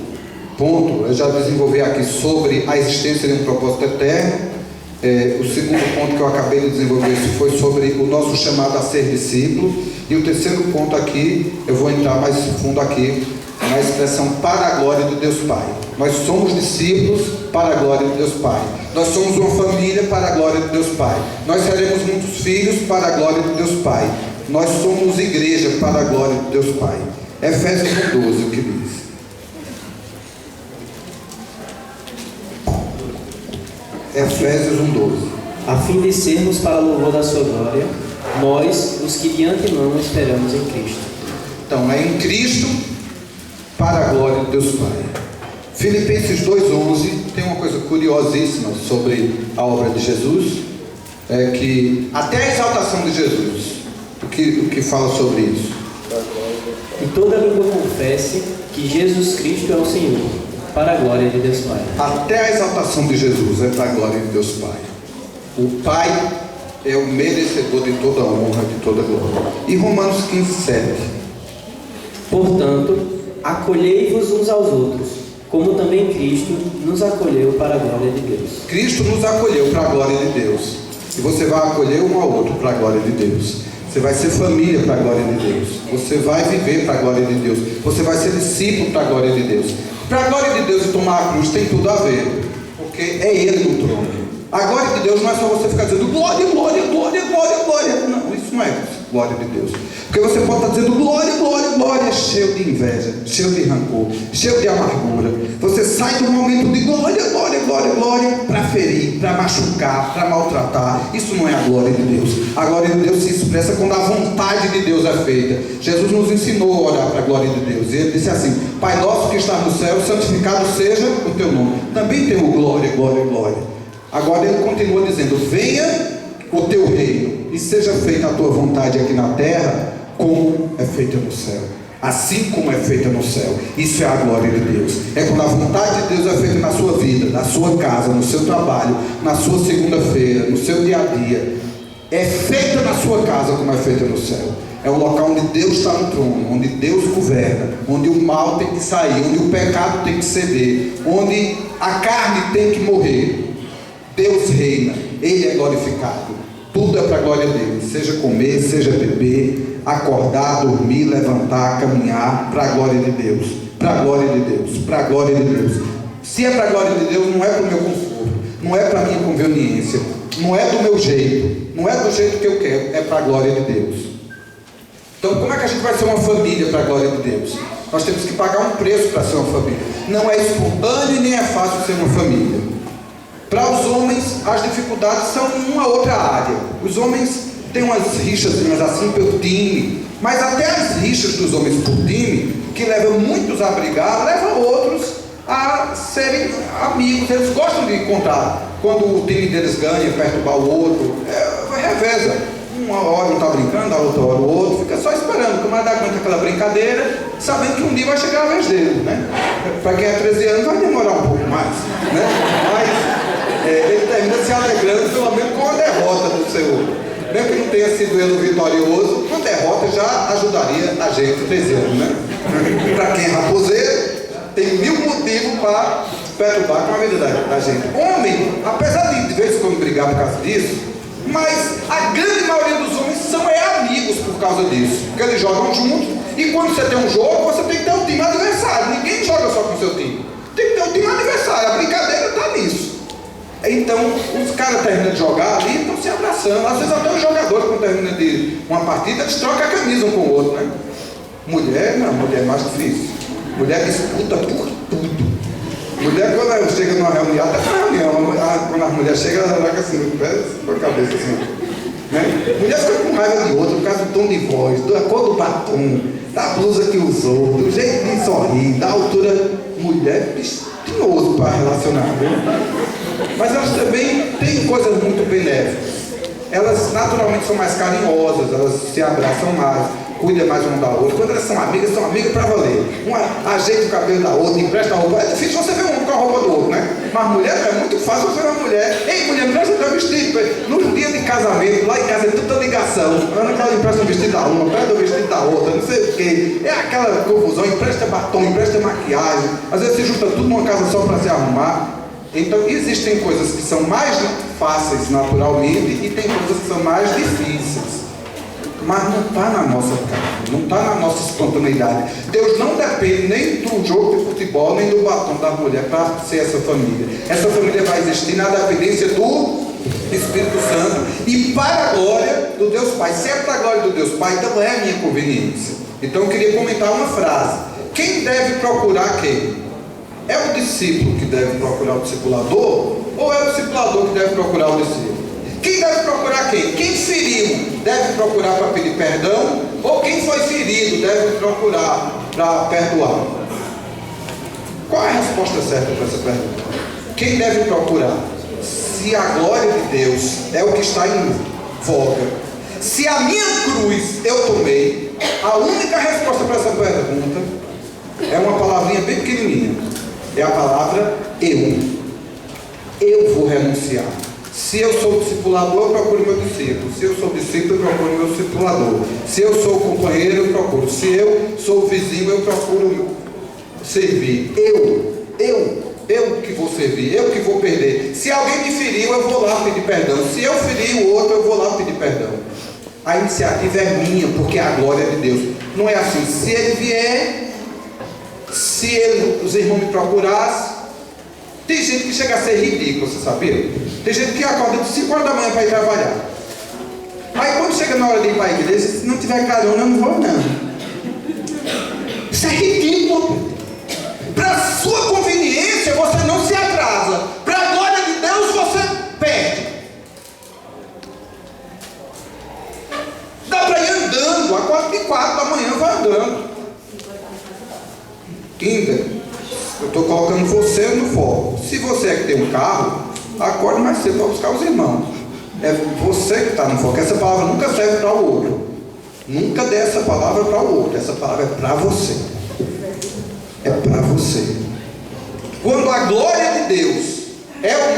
ponto, eu já desenvolvi aqui sobre a existência de um propósito eterno. O segundo ponto que eu acabei de desenvolver foi sobre o nosso chamado a ser discípulo. E o terceiro ponto aqui, eu vou entrar mais fundo aqui, na expressão para a glória de Deus Pai. Nós somos discípulos para a glória de Deus Pai. Nós somos uma família para a glória de Deus Pai. Nós seremos muitos filhos para a glória de Deus Pai. Nós somos igreja para a glória de Deus Pai. Efésios 1:12, o que diz? Efésios 1:12. A fim de sermos para o louvor da sua glória, nós, os que de antemão esperamos em Cristo. Então, é em Cristo para a glória de Deus Pai. Filipenses 2:11 tem uma coisa curiosíssima sobre a obra de Jesus, é que até a exaltação de Jesus, o que fala sobre isso? E toda língua confesse que Jesus Cristo é o Senhor, para a glória de Deus Pai. Até a exaltação de Jesus é para a glória de Deus Pai. O Pai é o merecedor de toda a honra, de toda a glória. E Romanos 15:7. Portanto, acolhei-vos uns aos outros, como também Cristo nos acolheu para a glória de Deus. Cristo nos acolheu para a glória de Deus. E você vai acolher um ao outro para a glória de Deus. Você vai ser família para a glória de Deus. Você vai viver para a glória de Deus. Você vai ser discípulo para a glória de Deus. Para a glória de Deus e tomar a cruz tem tudo a ver. Porque é Ele no trono. A glória de Deus não é só você ficar dizendo glória, glória, glória, glória, glória. Não, isso não é isso. glória de Deus. Porque você pode estar dizendo glória, glória, glória, cheio de inveja, cheio de rancor, cheio de amargura. Você sai do momento de glória, glória, glória, glória, para ferir, para machucar, para maltratar. Isso não é a glória de Deus. A glória de Deus se expressa quando a vontade de Deus é feita. Jesus nos ensinou a orar para a glória de Deus. E ele disse assim: Pai nosso que está no céu, santificado seja o teu nome. Também tem o glória, glória, glória. Agora ele continua dizendo: venha o teu reino e seja feita a tua vontade aqui na terra, como é feita no céu. Assim como é feita no céu. Isso é a glória de Deus. É quando a vontade de Deus é feita na sua vida, na sua casa, no seu trabalho, na sua segunda-feira, no seu dia a dia. É feita na sua casa como é feita no céu. É o local onde Deus está no trono, onde Deus governa, onde o mal tem que sair, onde o pecado tem que ceder, onde a carne tem que morrer. Deus reina, Ele é glorificado. Tudo é para a glória dele, seja comer, seja beber, acordar, dormir, levantar, caminhar, para a glória de Deus, para a glória de Deus, para a glória de Deus. Se é para a glória de Deus, não é para o meu conforto, não é para a minha conveniência, não é do meu jeito, não é do jeito que eu quero, é para a glória de Deus. Então como é que a gente vai ser uma família para a glória de Deus? Nós temos que pagar um preço para ser uma família. Não é espontâneo e nem é fácil ser uma família. Para os homens, as dificuldades são em uma outra área. Os homens têm umas rixas assim pelo time, mas até as rixas dos homens por time, que levam muitos a brigar, levam outros a serem amigos. Eles gostam de encontrar. Quando o time deles ganha, perturbar o outro, reveza. Uma hora um está brincando, a outra hora o outro, fica só esperando. O camarada aguenta aquela brincadeira, sabendo que um dia vai chegar a vez dele, né? Para quem é 13 anos vai demorar um pouco mais, né? Mas ele termina se alegrando pelo menos com a derrota do Senhor. Mesmo que não tenha sido ele o vitorioso, uma derrota já ajudaria a gente, 13 anos, né? Para quem é raposeiro, tem 1000 motivos para perturbar com a vida da gente. Homem, apesar de vez em quando brigar por causa disso, mas a grande maioria dos homens são amigos por causa disso. Porque eles jogam juntos, e quando você tem um jogo, você tem que ter um time adversário. Ninguém joga só com o seu time. Tem que ter um time adversário. A brincadeira está nisso. Então, os caras terminam de jogar ali e estão se abraçando. Às vezes até os jogadores, quando terminam de uma partida, eles trocam a camisa um com o outro, né? Mulher, não, mulher é mais difícil. Mulher disputa por tudo. Mulher, quando ela chega numa reunião, até na reunião, quando a mulher chega, ela joga assim, com a cabeça assim, né? Mulher fica com raiva de outra, por causa do tom de voz, da cor do batom, da blusa que usou, do jeito de sorrir, da altura. Mulher é espinhoso para relacionar, viu? Mas elas também têm coisas muito benéficas. Elas naturalmente são mais carinhosas, elas se abraçam mais, cuidam mais uma da outra. Quando elas são amigas para valer. Uma ajeita o cabelo da outra, empresta a roupa. É difícil você ver um com a roupa do outro, né? Mas mulher, é muito fácil você ver uma mulher. Ei, mulher, me empresta o teu vestido. No dia de casamento, lá em casa é tudo ligação. Ana que ela empresta o vestido da uma, empresta o vestido da outra, não sei o quê. É aquela confusão, empresta batom, empresta maquiagem. Às vezes se junta tudo numa casa só para se arrumar. Então existem coisas que são mais fáceis naturalmente e tem coisas que são mais difíceis. Mas não está na nossa carne, não está na nossa espontaneidade. Deus não depende nem do jogo de futebol, nem do batom da mulher para ser essa família. Essa família vai existir na dependência do Espírito Santo e para a glória do Deus Pai. Se é para a glória do Deus Pai, então é a minha conveniência. Então eu queria comentar uma frase. Quem deve procurar quem? É o discípulo que deve procurar o discipulador ou é o discipulador que deve procurar o discípulo? Quem deve procurar quem? Quem feriu deve procurar para pedir perdão ou quem foi ferido deve procurar para perdoar? Qual é a resposta certa para essa pergunta? Quem deve procurar? Se a glória de Deus é o que está em voga, se a minha cruz eu tomei, a única resposta para essa pergunta é uma palavrinha bem pequenininha. É a palavra eu. Eu vou renunciar. Se eu sou discipulador, eu procuro meu discípulo. Se eu sou discípulo, eu procuro meu discipulador. Se eu sou companheiro, eu procuro. Se eu sou vizinho, eu procuro servir. Eu que vou servir, eu que vou perder. Se alguém me feriu, eu vou lá pedir perdão. Se eu feri o outro, eu vou lá pedir perdão. A iniciativa é minha, porque é a glória de Deus. Não é assim, se ele vier, se os irmãos me procurassem. Tem gente que chega a ser ridículo, você sabia? Tem gente que acorda de 5 horas da manhã para ir trabalhar. Aí quando chega na hora de ir para a igreja, se não tiver carona, eu não vou não. Isso é ridículo. Para sua conveniência, você não se atrasa. Para a glória de Deus, você perde. Dá para ir andando, acorda de 4 da manhã, vai andando. Kinder, eu estou colocando você no foco. Se você é que tem um carro, acorde mais cedo para buscar os irmãos. É você que está no foco. Essa palavra nunca serve para o outro. Nunca dê essa palavra para o outro. Essa palavra é para você. É para você. Quando a glória de Deus é o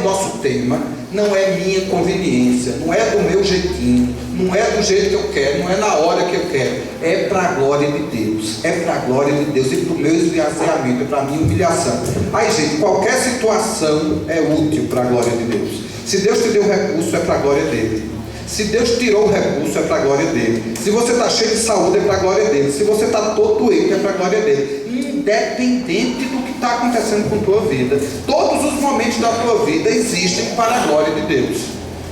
nosso tema, não é minha conveniência, não é do meu jeitinho, não é do jeito que eu quero, não é na hora que eu quero, é para a glória de Deus, é para a glória de Deus e para o meu esvaziamento, é para a minha humilhação. Aí, gente, qualquer situação é útil para a glória de Deus. Se Deus te deu recurso, é para a glória dele. Se Deus tirou o recurso, é para a glória dele. Se você está cheio de saúde, é para a glória dele. Se você está todo doente, é para a glória dele. Independente do que está acontecendo com a tua vida, todos os momentos da tua vida existem para a glória de Deus.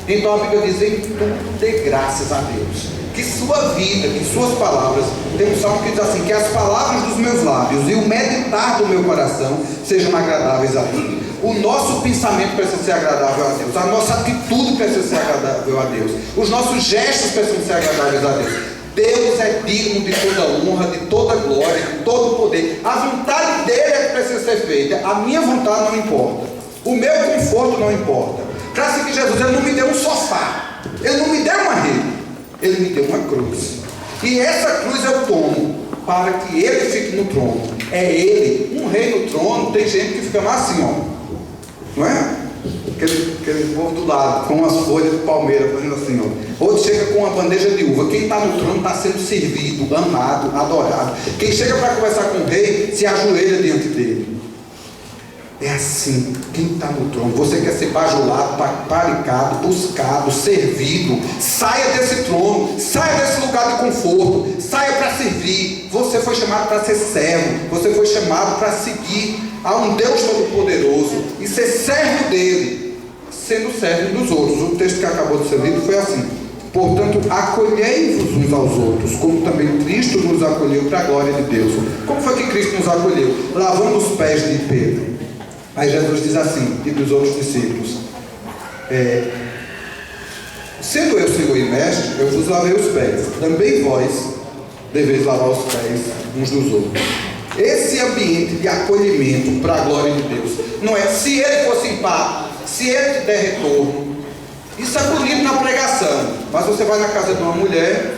Então a Bíblia diz: em tudo dê graças a Deus. Que sua vida, que suas palavras, tem um salmo que diz assim: que as palavras dos meus lábios e o meditar do meu coração sejam agradáveis a Deus. O nosso pensamento precisa ser agradável a Deus. A nossa atitude precisa ser agradável a Deus. Os nossos gestos precisam ser agradáveis a Deus. Deus é digno de toda honra, de toda glória, de todo poder. A vontade dele é que precisa ser feita. A minha vontade não importa. O meu conforto não importa. Para seguir Jesus, ele não me deu um sofá. Ele não me deu uma rede. Ele me deu uma cruz. E essa cruz eu tomo para que ele fique no trono. É ele. Um rei no trono, tem gente que fica mais assim, ó. Não é? Aquele povo do lado, com as folhas de palmeira, fazendo assim, ó. Outro chega com uma bandeja de uva. Quem está no trono está sendo servido, amado, adorado. Quem chega para conversar com o rei, se ajoelha diante dele. É assim, quem está no trono. Você quer ser bajulado, paparicado, buscado, servido. Saia desse trono, saia desse lugar de conforto, saia para servir. Você foi chamado para ser servo, você foi chamado para seguir a um Deus Todo-Poderoso e ser servo dele, sendo servo dos outros. O texto que acabou de ser lido foi assim: portanto, acolhei-vos uns aos outros, como também Cristo nos acolheu para a glória de Deus. Como foi que Cristo nos acolheu? Lavando os pés de Pedro. Aí Jesus diz assim, e dos outros discípulos: sendo eu Senhor e Mestre, eu vos lavei os pés, também vós deveis lavar os pés uns dos outros. Esse ambiente de acolhimento para a glória de Deus, não é se ele for simpático, se ele te der retorno. Isso é bonito na pregação, mas você vai na casa de uma mulher,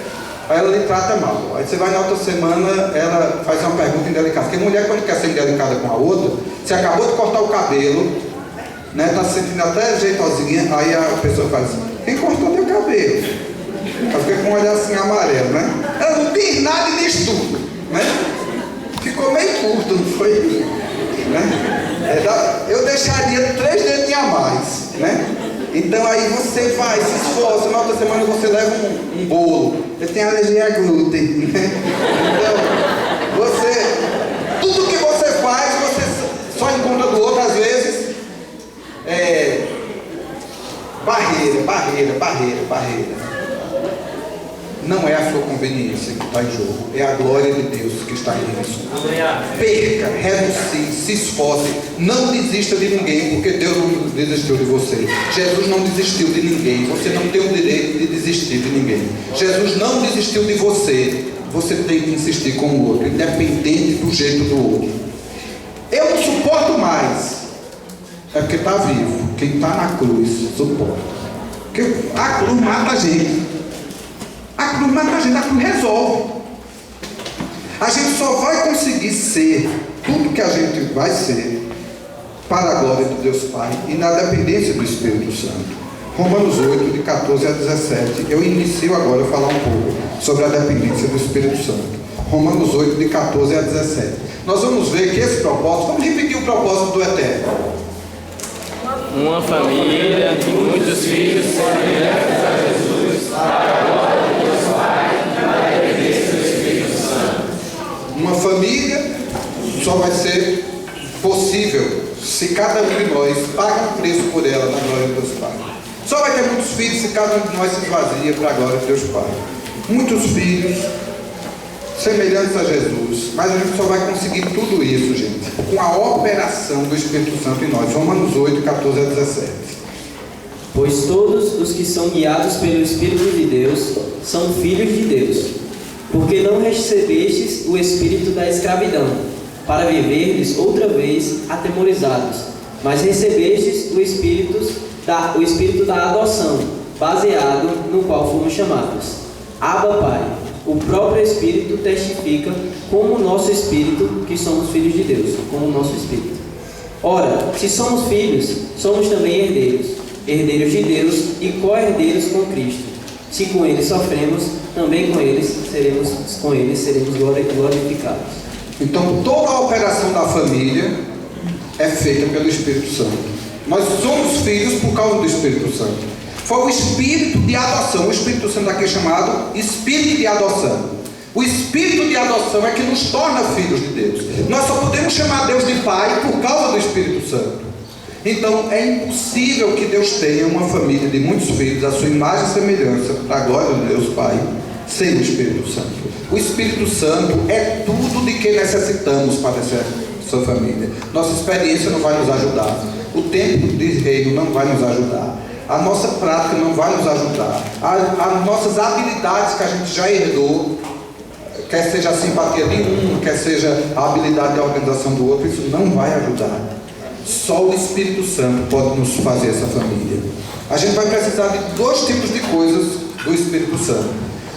aí ela lhe trata mal. Aí você vai na outra semana, ela faz uma pergunta indelicada. Porque mulher, quando quer ser indelicada com a outra, você acabou de cortar o cabelo, né, está se sentindo até jeitosinha, aí a pessoa faz: quem cortou teu cabelo? Ela fica com um olhar assim amarelo, né? Ela não diz nada e diz tudo, né? Ficou meio curto, não foi? Né? Eu deixaria 3 dedinhos a mais, né? Então aí você vai, se esforça, na outra semana você leva um bolo. Ele tem alergia a glúten, né? Então, tudo que você faz, você só encontra do outro, às vezes, barreira. Não é a sua conveniência que está em jogo, é a glória de Deus que está em risco. Perca, renuncie, se esforce, não desista de ninguém, porque Deus não desistiu de você. Jesus não desistiu de ninguém, você não tem o direito de desistir de ninguém. Jesus não desistiu de você, você tem que insistir com o outro, independente do jeito do outro. Eu não suporto mais, é porque está vivo. Quem está na cruz suporta, porque a cruz mata a gente. A cruz mata a gente, a cruz resolve. A gente só vai conseguir ser tudo que a gente vai ser para a glória de Deus Pai e na dependência do Espírito Santo. Romanos 8, de 14 a 17. Eu inicio agora a falar um pouco sobre a dependência do Espírito Santo. Romanos 8, de 14 a 17. Nós vamos ver que esse propósito, vamos repetir o propósito do Eterno. Uma família e muitos filhos semelhantes a Jesus para a glória de Deus Pai e na dependência do Espírito Santo. Uma família só vai ser possível se cada um de nós paga um preço por ela na glória de Deus Pai. Só vai ter muitos filhos se cada um de nós se esvazia para a glória de Deus Pai. Muitos filhos semelhantes a Jesus, mas a gente só vai conseguir tudo isso, gente, com a operação do Espírito Santo em nós. Romanos 8, 14 a 17. Pois todos os que são guiados pelo Espírito de Deus são filhos de Deus. Porque não recebestes o espírito da escravidão, para viverdes outra vez atemorizados, mas recebestes o espírito da adoção, baseado no qual fomos chamados. Abba, Pai. O próprio Espírito testifica como o nosso Espírito que somos filhos de Deus, como o nosso Espírito. Ora, se somos filhos, somos também herdeiros, herdeiros de Deus e co-herdeiros com Cristo. Se com Ele sofremos, também com Ele seremos glorificados. Então, toda a operação da família é feita pelo Espírito Santo. Nós somos filhos por causa do Espírito Santo. Foi o Espírito de adoção. O Espírito Santo aqui é chamado Espírito de adoção. O Espírito de adoção é que nos torna filhos de Deus. Nós só podemos chamar Deus de Pai por causa do Espírito Santo. Então é impossível que Deus tenha uma família de muitos filhos, a sua imagem e semelhança, para a glória de Deus Pai, sem o Espírito Santo. O Espírito Santo é tudo de que necessitamos para essa família. Nossa experiência não vai nos ajudar. O tempo de reino não vai nos ajudar. A nossa prática não vai nos ajudar. As nossas habilidades que a gente já herdou, quer seja a simpatia de um, quer seja a habilidade da organização do outro, isso não vai ajudar. Só o Espírito Santo pode nos fazer essa família. A gente vai precisar de dois tipos de coisas do Espírito Santo.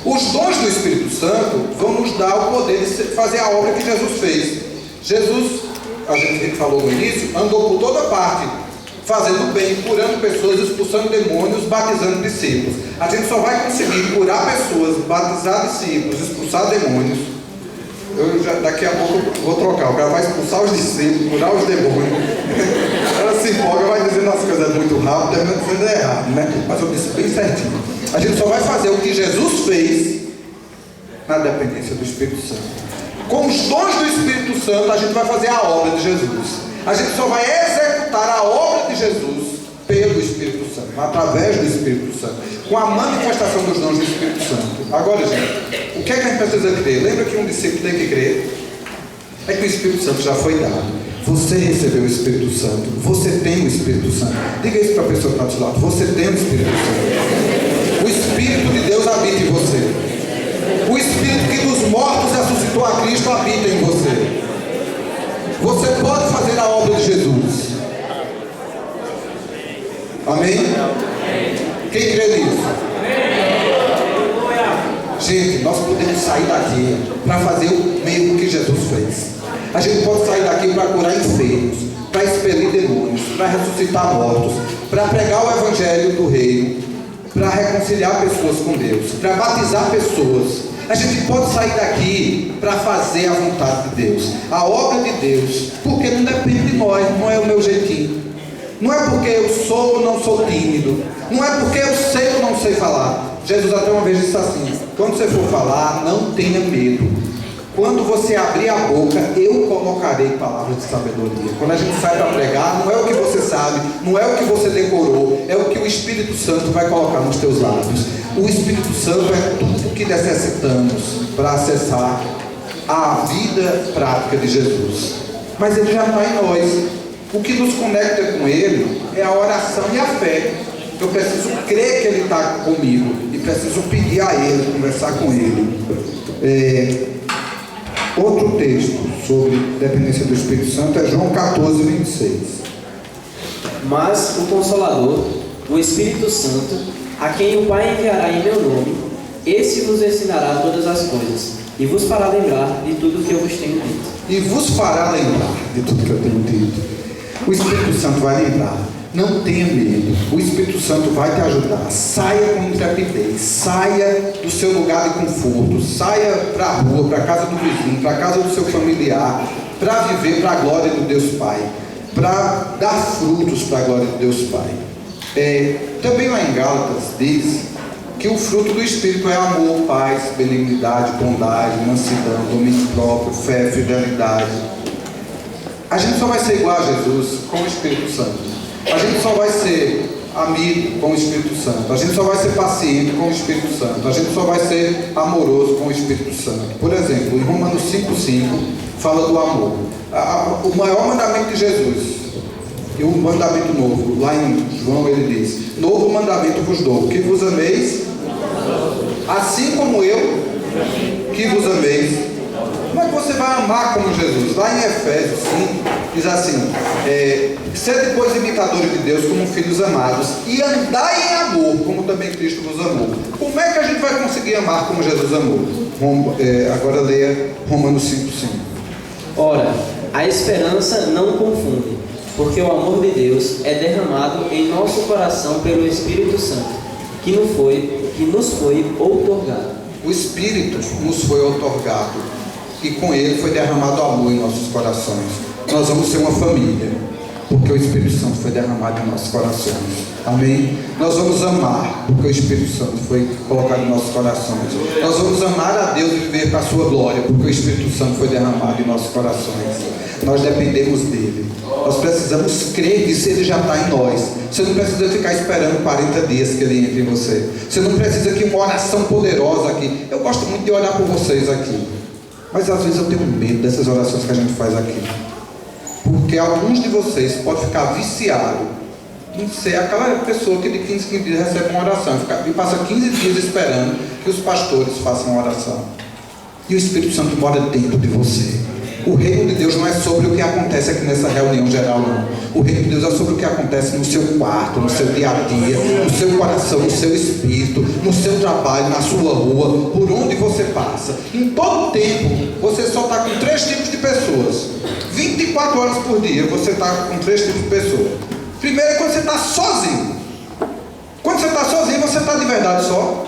Os dons do Espírito Santo vão nos dar o poder de fazer a obra que Jesus fez. Jesus, a gente falou no início, andou por toda parte, fazendo bem, curando pessoas, expulsando demônios, batizando discípulos. A gente só vai conseguir curar pessoas, batizar discípulos, expulsar demônios. Daqui a pouco vou trocar. O cara vai expulsar os discípulos, curar os demônios. Ela se empolga, vai dizendo as coisas muito rápido, termina dizendo errado, né? Mas eu disse bem certinho. A gente só vai fazer o que Jesus fez na dependência do Espírito Santo. Com os dons do Espírito Santo, a gente vai fazer a obra de Jesus. A gente só vai executar a obra de Jesus pelo Espírito Santo, através do Espírito Santo, com a manifestação dos dons do Espírito Santo. Agora, gente, o que é que a gente precisa crer? Lembra que um discípulo tem que crer? É que o Espírito Santo já foi dado. Você recebeu o Espírito Santo. Você tem o Espírito Santo. Diga isso para a pessoa que está do seu lado. Você tem o Espírito Santo. O Espírito de Deus habita em você. O Espírito que dos mortos ressuscitou a Cristo habita em você. Você pode fazer a obra de Jesus. Amém? Quem crê nisso? Gente, nós podemos sair daqui para fazer o mesmo que Jesus fez. A gente pode sair daqui para curar enfermos, para expelir demônios, para ressuscitar mortos, para pregar o evangelho do reino, para reconciliar pessoas com Deus, para batizar pessoas. A gente pode sair daqui para fazer a vontade de Deus, a obra de Deus, porque não depende de nós, não é o meu jeitinho. Não é porque eu sou ou não sou tímido, não é porque eu sei ou não sei falar. Jesus até uma vez disse assim: quando você for falar, não tenha medo. Quando você abrir a boca, eu colocarei palavras de sabedoria. Quando a gente sai para pregar, não é o que você sabe, não é o que você decorou, é o que o Espírito Santo vai colocar nos teus lábios. O Espírito Santo é tudo o que necessitamos para acessar a vida prática de Jesus. Mas Ele já está em nós. O que nos conecta com Ele é a oração e a fé. Eu preciso crer que Ele está comigo e preciso pedir a Ele, conversar com Ele. Outro texto sobre dependência do Espírito Santo é João 14, 26. Mas o Consolador, o Espírito Santo, a quem o Pai enviará em meu nome, esse vos ensinará todas as coisas, e vos fará lembrar de tudo que eu vos tenho dito. E vos fará lembrar de tudo que eu tenho dito. O Espírito Santo vai lembrar. Não tenha medo. O Espírito Santo vai te ajudar. Saia com intrepidez. Saia do seu lugar de conforto. Saia para a rua, para a casa do vizinho, para a casa do seu familiar, para viver para a glória de Deus Pai, para dar frutos para a glória de Deus Pai. Também lá em Gálatas diz que o fruto do Espírito é amor, paz, benignidade, bondade, mansidão, domínio próprio, fé, fidelidade. A gente só vai ser igual a Jesus com o Espírito Santo. A gente só vai ser amigo com o Espírito Santo. A gente só vai ser paciente com o Espírito Santo. A gente só vai ser amoroso com o Espírito Santo. Por exemplo, em Romanos 5,5 fala do amor. O maior mandamento de Jesus e o mandamento novo, lá em João ele diz: novo mandamento vos dou, que vos ameis assim como eu que vos ameis. Como é que você vai amar como Jesus? Lá em Efésios 5 diz assim: sede pois imitadores de Deus como filhos amados, e andai em amor como também Cristo vos amou. Como é que a gente vai conseguir amar como Jesus amou? Agora leia Romanos 5,5. Ora, a esperança não confunde, porque o amor de Deus é derramado em nosso coração pelo Espírito Santo, que nos foi outorgado. O Espírito nos foi outorgado, e com ele foi derramado amor em nossos corações. Nós vamos ser uma família, porque o Espírito Santo foi derramado em nossos corações. Amém? Nós vamos amar, porque o Espírito Santo foi colocado em nossos corações. Nós vamos amar a Deus e viver para a sua glória, porque o Espírito Santo foi derramado em nossos corações. Nós dependemos dele. Nós precisamos crer que ele já está em nós. Você não precisa ficar esperando 40 dias que ele entre em você. Você não precisa que uma oração poderosa aqui. Eu gosto muito de orar por vocês aqui, mas às vezes eu tenho medo dessas orações que a gente faz aqui, porque alguns de vocês podem ficar viciados em ser aquela pessoa que de 15 dias recebe uma oração e passa 15 dias esperando que os pastores façam uma oração. E o Espírito Santo mora dentro de você. O reino de Deus não é sobre o que acontece aqui nessa reunião geral, não. O reino de Deus é sobre o que acontece no seu quarto, no seu dia a dia, no seu coração, no seu espírito, no seu trabalho, na sua rua, por onde você passa. Em todo tempo, você só está com 3 tipos de pessoas. 24 horas por dia, você está com 3 tipos de pessoas. Primeiro é quando você está sozinho. Quando você está sozinho, você está de verdade só?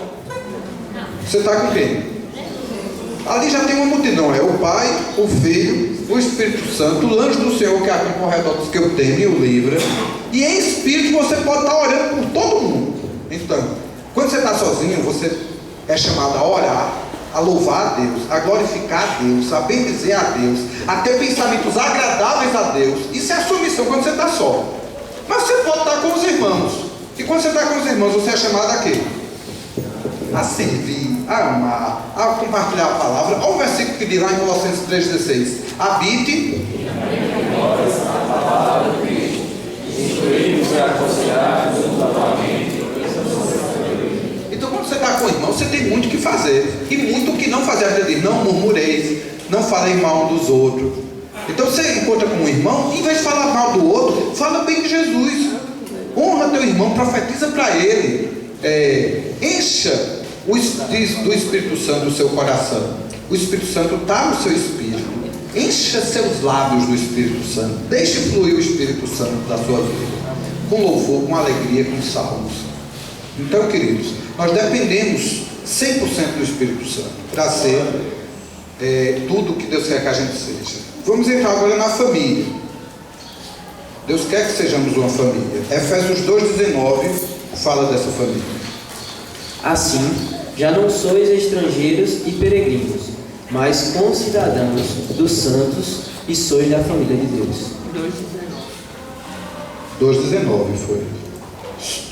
Você está com quem? Ali já tem uma multidão, é o Pai, o Filho, o Espírito Santo, o anjo do Senhor que acampa ao redor dos que eu temo e o livra. E em espírito você pode estar orando por todo mundo. Então, quando você está sozinho, você é chamado a orar, a louvar a Deus, a glorificar a Deus, a bendizer a Deus, a ter pensamentos agradáveis a Deus. Isso é a sua missão quando você está só. Mas você pode estar com os irmãos. E quando você está com os irmãos, você é chamado a quê? A servir, a amar, a compartilhar a palavra. Olha o versículo que diz lá em Colossenses 3,16: habite a palavra de Cristo, instruí-vos e aconselhai-vos mutuamente. Então, quando você está com o irmão, você tem muito o que fazer e muito o que não fazer. Ele diz: não murmureis, não falei mal um dos outros. Então, você encontra com um irmão, em vez de falar mal do outro, fala bem de Jesus, honra teu irmão, profetiza para ele. Encha do Espírito Santo no seu coração. O Espírito Santo está no seu espírito. Encha seus lábios do Espírito Santo. Deixe fluir o Espírito Santo da sua vida, com louvor, com alegria, com salmos. Então, queridos, nós dependemos 100% do Espírito Santo para ser tudo o que Deus quer que a gente seja. Vamos entrar agora na família. Deus quer que sejamos uma família. Efésios 2,19 fala dessa família. Assim, já não sois estrangeiros e peregrinos, mas concidadãos dos santos e sois da família de Deus. 2,19 foi.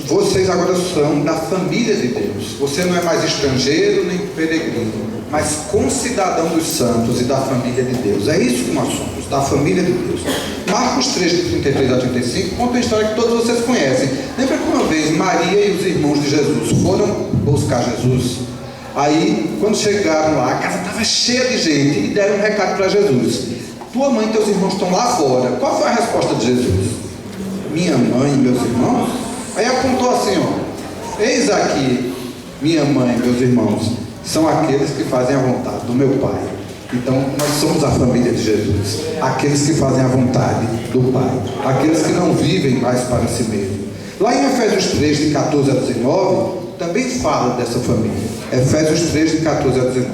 Vocês agora são da família de Deus. Você não é mais estrangeiro nem peregrino, mas concidadão dos santos e da família de Deus. É isso que nós somos, da família de Deus. Marcos 3, de 33 a 35, conta uma história que todos vocês conhecem. Lembra que uma vez Maria e os irmãos de Jesus foram buscar Jesus? Aí, quando chegaram lá, a casa estava cheia de gente e deram um recado para Jesus: tua mãe e teus irmãos estão lá fora. Qual foi a resposta de Jesus? Minha mãe e meus irmãos? Aí apontou assim, ó: eis aqui minha mãe e meus irmãos, são aqueles que fazem a vontade do meu Pai. Então nós somos a família de Jesus, aqueles que fazem a vontade do Pai, aqueles que não vivem mais para si mesmo. Lá em Efésios 3, de 14 a 19, também fala dessa família. Efésios 3, de 14 a 19.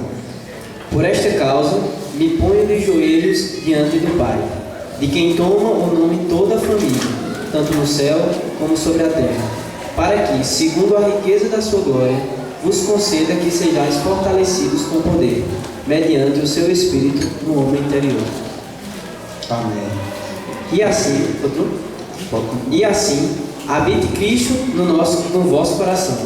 Por esta causa me ponho de joelhos diante do Pai, de quem toma o nome toda a família, tanto no céu como sobre a terra, para que, segundo a riqueza da sua glória, vos conceda que sejais fortalecidos com poder, mediante o seu Espírito no homem interior. Amém. E assim, Habite Cristo no vosso coração,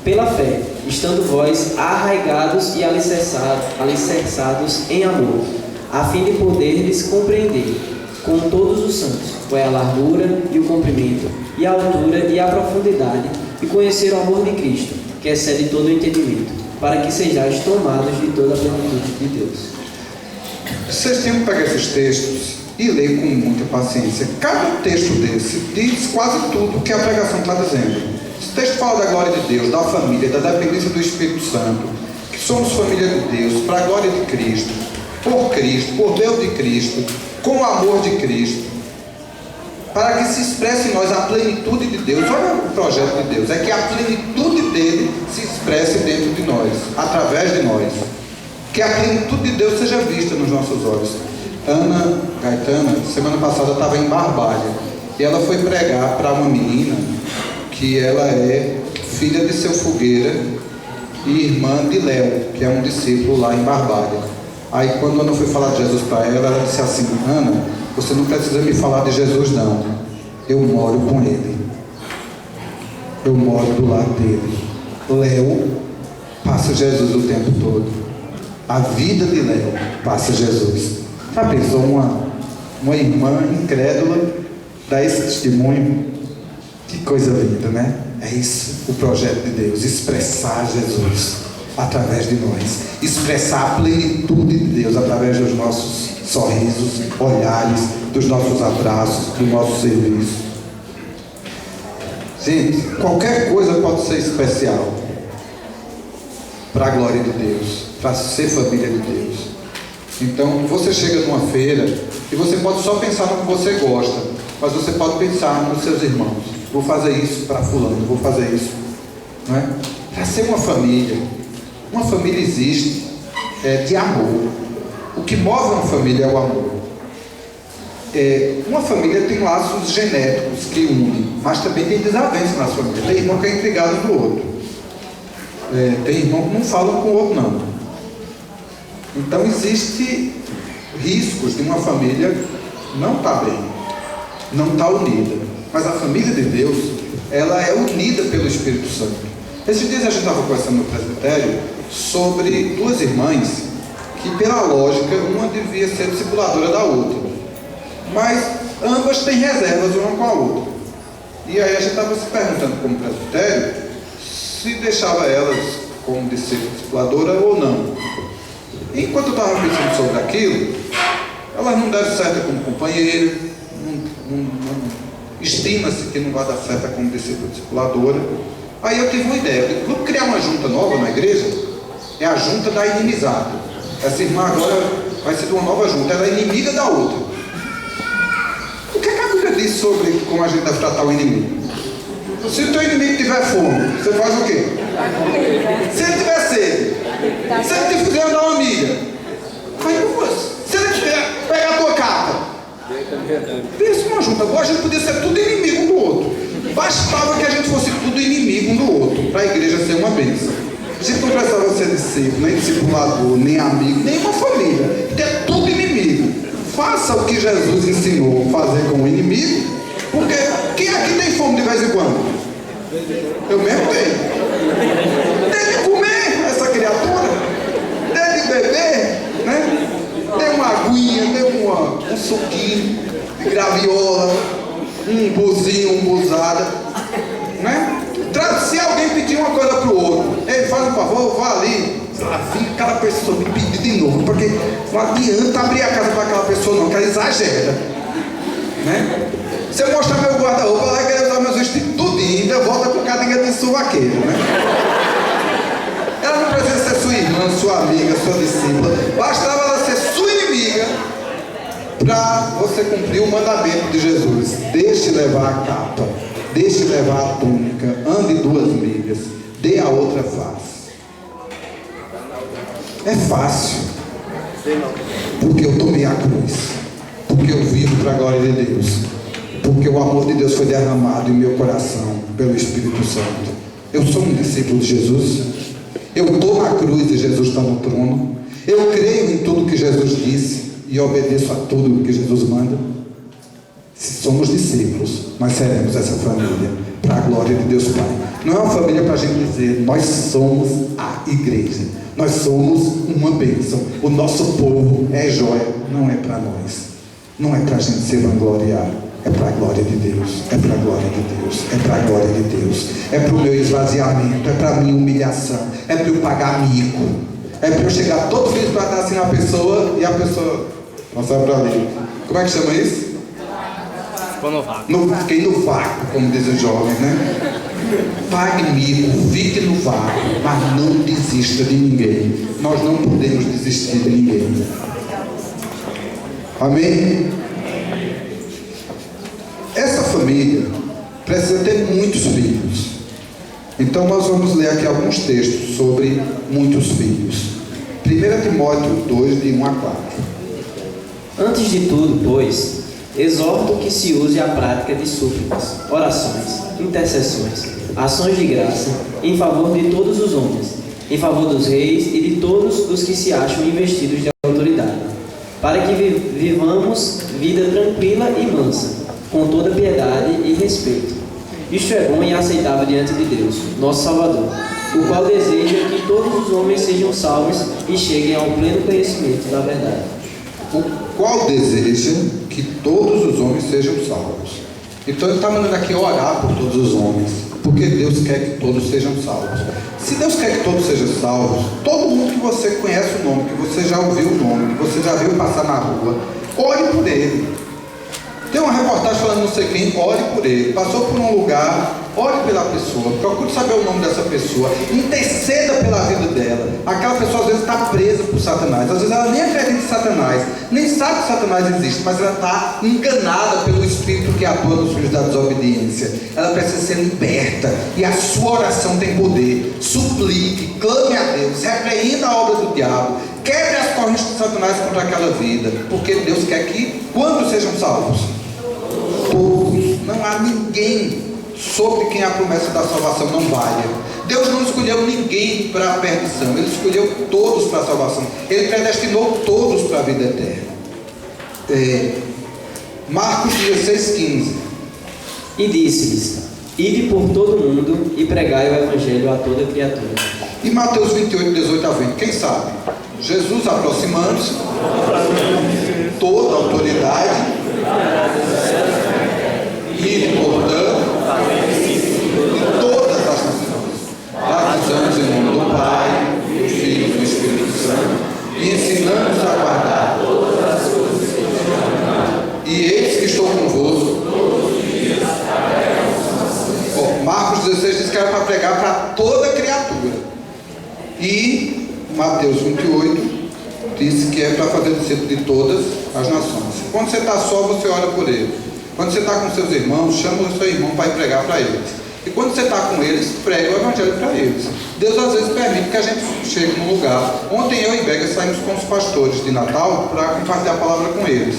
pela fé, estando vós arraigados e alicerçados em amor, a fim de poderes compreender com todos os santos qual é a largura e o comprimento, e a altura e a profundidade, e conhecer o amor de Cristo, que excede todo o entendimento, para que sejais tomados de toda a plenitude de Deus. Vocês têm que pegar esses textos e ler com muita paciência. Cada texto desse diz quase tudo o que a pregação está dizendo. Esse texto fala da glória de Deus, da família, da dependência do Espírito Santo, que somos família de Deus, para a glória de Cristo, por Deus de Cristo, com o amor de Cristo, para que se expresse em nós a plenitude de Deus. Olha o projeto de Deus, é que a plenitude dele se expresse dentro de nós, através de nós, que a plenitude de Deus seja vista nos nossos olhos. Ana Gaetana, semana passada, estava em Barbalha, e ela foi pregar para uma menina que ela é filha de Seu Fogueira e irmã de Léo, que é um discípulo lá em Barbalha. Aí quando Ana foi falar de Jesus para ela, ela disse assim: Ana, você não precisa me falar de Jesus não, eu moro com ele, eu moro do lado dele. Léo passa Jesus o tempo todo, a vida de Léo passa Jesus. Já pensou uma irmã incrédula dar esse testemunho? Que coisa linda, né? É isso o projeto de Deus, expressar Jesus através de nós, expressar a plenitude de Deus através dos nossos sorrisos, olhares, dos nossos abraços, do nosso serviço. Gente, qualquer coisa pode ser especial para a glória de Deus, para ser família de Deus. Então, você chega numa feira e você pode só pensar no que você gosta, mas você pode pensar nos seus irmãos. Vou fazer isso para fulano, vou fazer isso, não é? Para ser uma família existe de amor. O que move uma família é o amor. Uma família tem laços genéticos que unem, mas também tem desavença na família. Tem irmão que é intrigado um do outro. Tem irmão que não fala com o outro não. Então existe riscos de uma família não estar bem, não estar unida. Mas a família de Deus, ela é unida pelo Espírito Santo. Esses dias a gente estava conversando no presbitério sobre duas irmãs que, pela lógica, uma devia ser discipuladora da outra, mas ambas têm reservas uma com a outra. E aí a gente estava se perguntando como presbitério se deixava elas como discipuladora ou não. Enquanto eu estava pensando sobre aquilo, elas não deram certo como companheira, estima-se que não vai dar certo como discipuladora. Aí eu tive uma ideia, vamos criar uma junta nova na igreja, é a junta da inimizade. Essa irmã agora vai ser de uma nova junta, ela é inimiga da outra. O que a Bíblia diz sobre como a gente deve tratar o inimigo? Se o teu inimigo tiver fome, você faz o quê? Se ele tiver sede, se ele te fizer dar uma amiga, vai com você. Se ele tiver, pega a tua capa. Pensa uma junta boa, a gente podia ser tudo inimigo um do outro. Bastava que a gente fosse tudo inimigo um do outro, para a igreja ser uma bênção. A gente não precisava ser discípulo, nem discipulador, nem amigo, nem uma família, porque é tudo inimigo. Faça o que Jesus ensinou a fazer com o inimigo, porque quem aqui tem fome de vez em quando? Eu mesmo tenho. Tem de comer essa criatura, tem de beber, né? Tem uma aguinha, tem um suquinho de graviola, um buzinho, um buzada, né? Se alguém pedir uma coisa para o outro, ei, faz um favor, vá ali, fica aquela pessoa me pedir de novo, porque não adianta abrir a casa para aquela pessoa não, que ela exagera, né? Se eu mostrar meu guarda-roupa, ela vai querer usar meus vestidos tudinho e ainda volta com cadinha de suvaqueiro, né? Ela não precisa ser sua irmã, sua amiga, sua discípula, bastava ela ser sua inimiga para você cumprir o mandamento de Jesus. Deixe levar a capa, deixe levar a túnica, ande 2 milhas, dê a outra face. É fácil, porque eu tomei a cruz, porque eu vivo para a glória de Deus, porque o amor de Deus foi derramado em meu coração pelo Espírito Santo. Eu sou um discípulo de Jesus, eu estou na cruz e Jesus está no trono, eu creio em tudo que Jesus disse e obedeço a tudo que Jesus manda. Se somos discípulos, nós seremos essa família, para a glória de Deus Pai. Não é uma família para a gente dizer, nós somos a igreja, nós somos uma bênção, o nosso povo é joia. Não é para nós, não é para a gente se vangloriar, é para a glória de Deus, é para a glória de Deus, é para a glória de Deus, é para o meu esvaziamento, é para a minha humilhação, é para eu pagar mico, é para eu chegar todo feliz para dar assim na pessoa e a pessoa passar para ali. Como é que chama isso? Ficou no vácuo. Fiquei no vácuo, como dizem os jovens, né? Pague mico, fique no vácuo, mas não desista de ninguém. Nós não podemos desistir de ninguém. Amém? Essa família precisa ter muitos filhos. Então nós vamos ler aqui alguns textos sobre muitos filhos. 1 Timóteo 2, de 1 a 4. Antes de tudo, pois, exorto que se use a prática de súplicas, orações, intercessões, ações de graça, em favor de todos os homens, em favor dos reis e de todos os que se acham investidos de autoridade, para que vivamos vida tranquila e mansa, com toda piedade e respeito. Isto é bom e aceitável diante de Deus, nosso Salvador, o qual deseja que todos os homens sejam salvos e cheguem ao pleno conhecimento da verdade. O qual deseja que todos os homens sejam salvos. Então ele está mandando aqui orar por todos os homens, porque Deus quer que todos sejam salvos. Se Deus quer que todos sejam salvos, todo mundo que você conhece o nome, que você já ouviu o nome, que você já viu passar na rua, ore por ele. Tem uma reportagem falando não sei quem, ore por ele. Passou por um lugar, ore pela pessoa, procure saber o nome dessa pessoa, interceda pela vida dela. Aquela pessoa às vezes está presa por Satanás, às vezes ela nem acredita em Satanás, nem sabe que Satanás existe, mas ela está enganada pelo espírito que atua nos filhos da desobediência. Ela precisa ser liberta, e a sua oração tem poder. Suplique, clame a Deus, repreenda a obra do diabo, quebre as correntes de Satanás contra aquela vida, porque Deus quer que quando sejam salvos? Todos. Não há ninguém sobre quem a promessa da salvação não valha. Deus não escolheu ninguém para a perdição, Ele escolheu todos para a salvação. Ele predestinou todos para a vida eterna. Marcos 16:15. E disse-lhes: ide por todo o mundo e pregai o evangelho a toda criatura. E Mateus 28, 18 a 20, quem sabe? Jesus aproximando-se, toda a autoridade, ide portanto de todas as nações, batizando-os em nome do Pai, do Filho e do Espírito Santo, e ensinando-os a guardar todas as coisas que vos mandei. E eis que estou convosco todos os dias até a consumação. Marcos 16 diz que era para pregar para toda criatura. E Mateus 28 disse que é para fazer discípulo de todas as nações. Quando você está só, você ora por ele. Quando você está com seus irmãos, chama o seu irmão para ir pregar para eles. E quando você está com eles, prega o evangelho para eles. Deus às vezes permite que a gente chegue num lugar. Ontem eu e Bega saímos com os pastores de Natal para compartilhar a palavra com eles.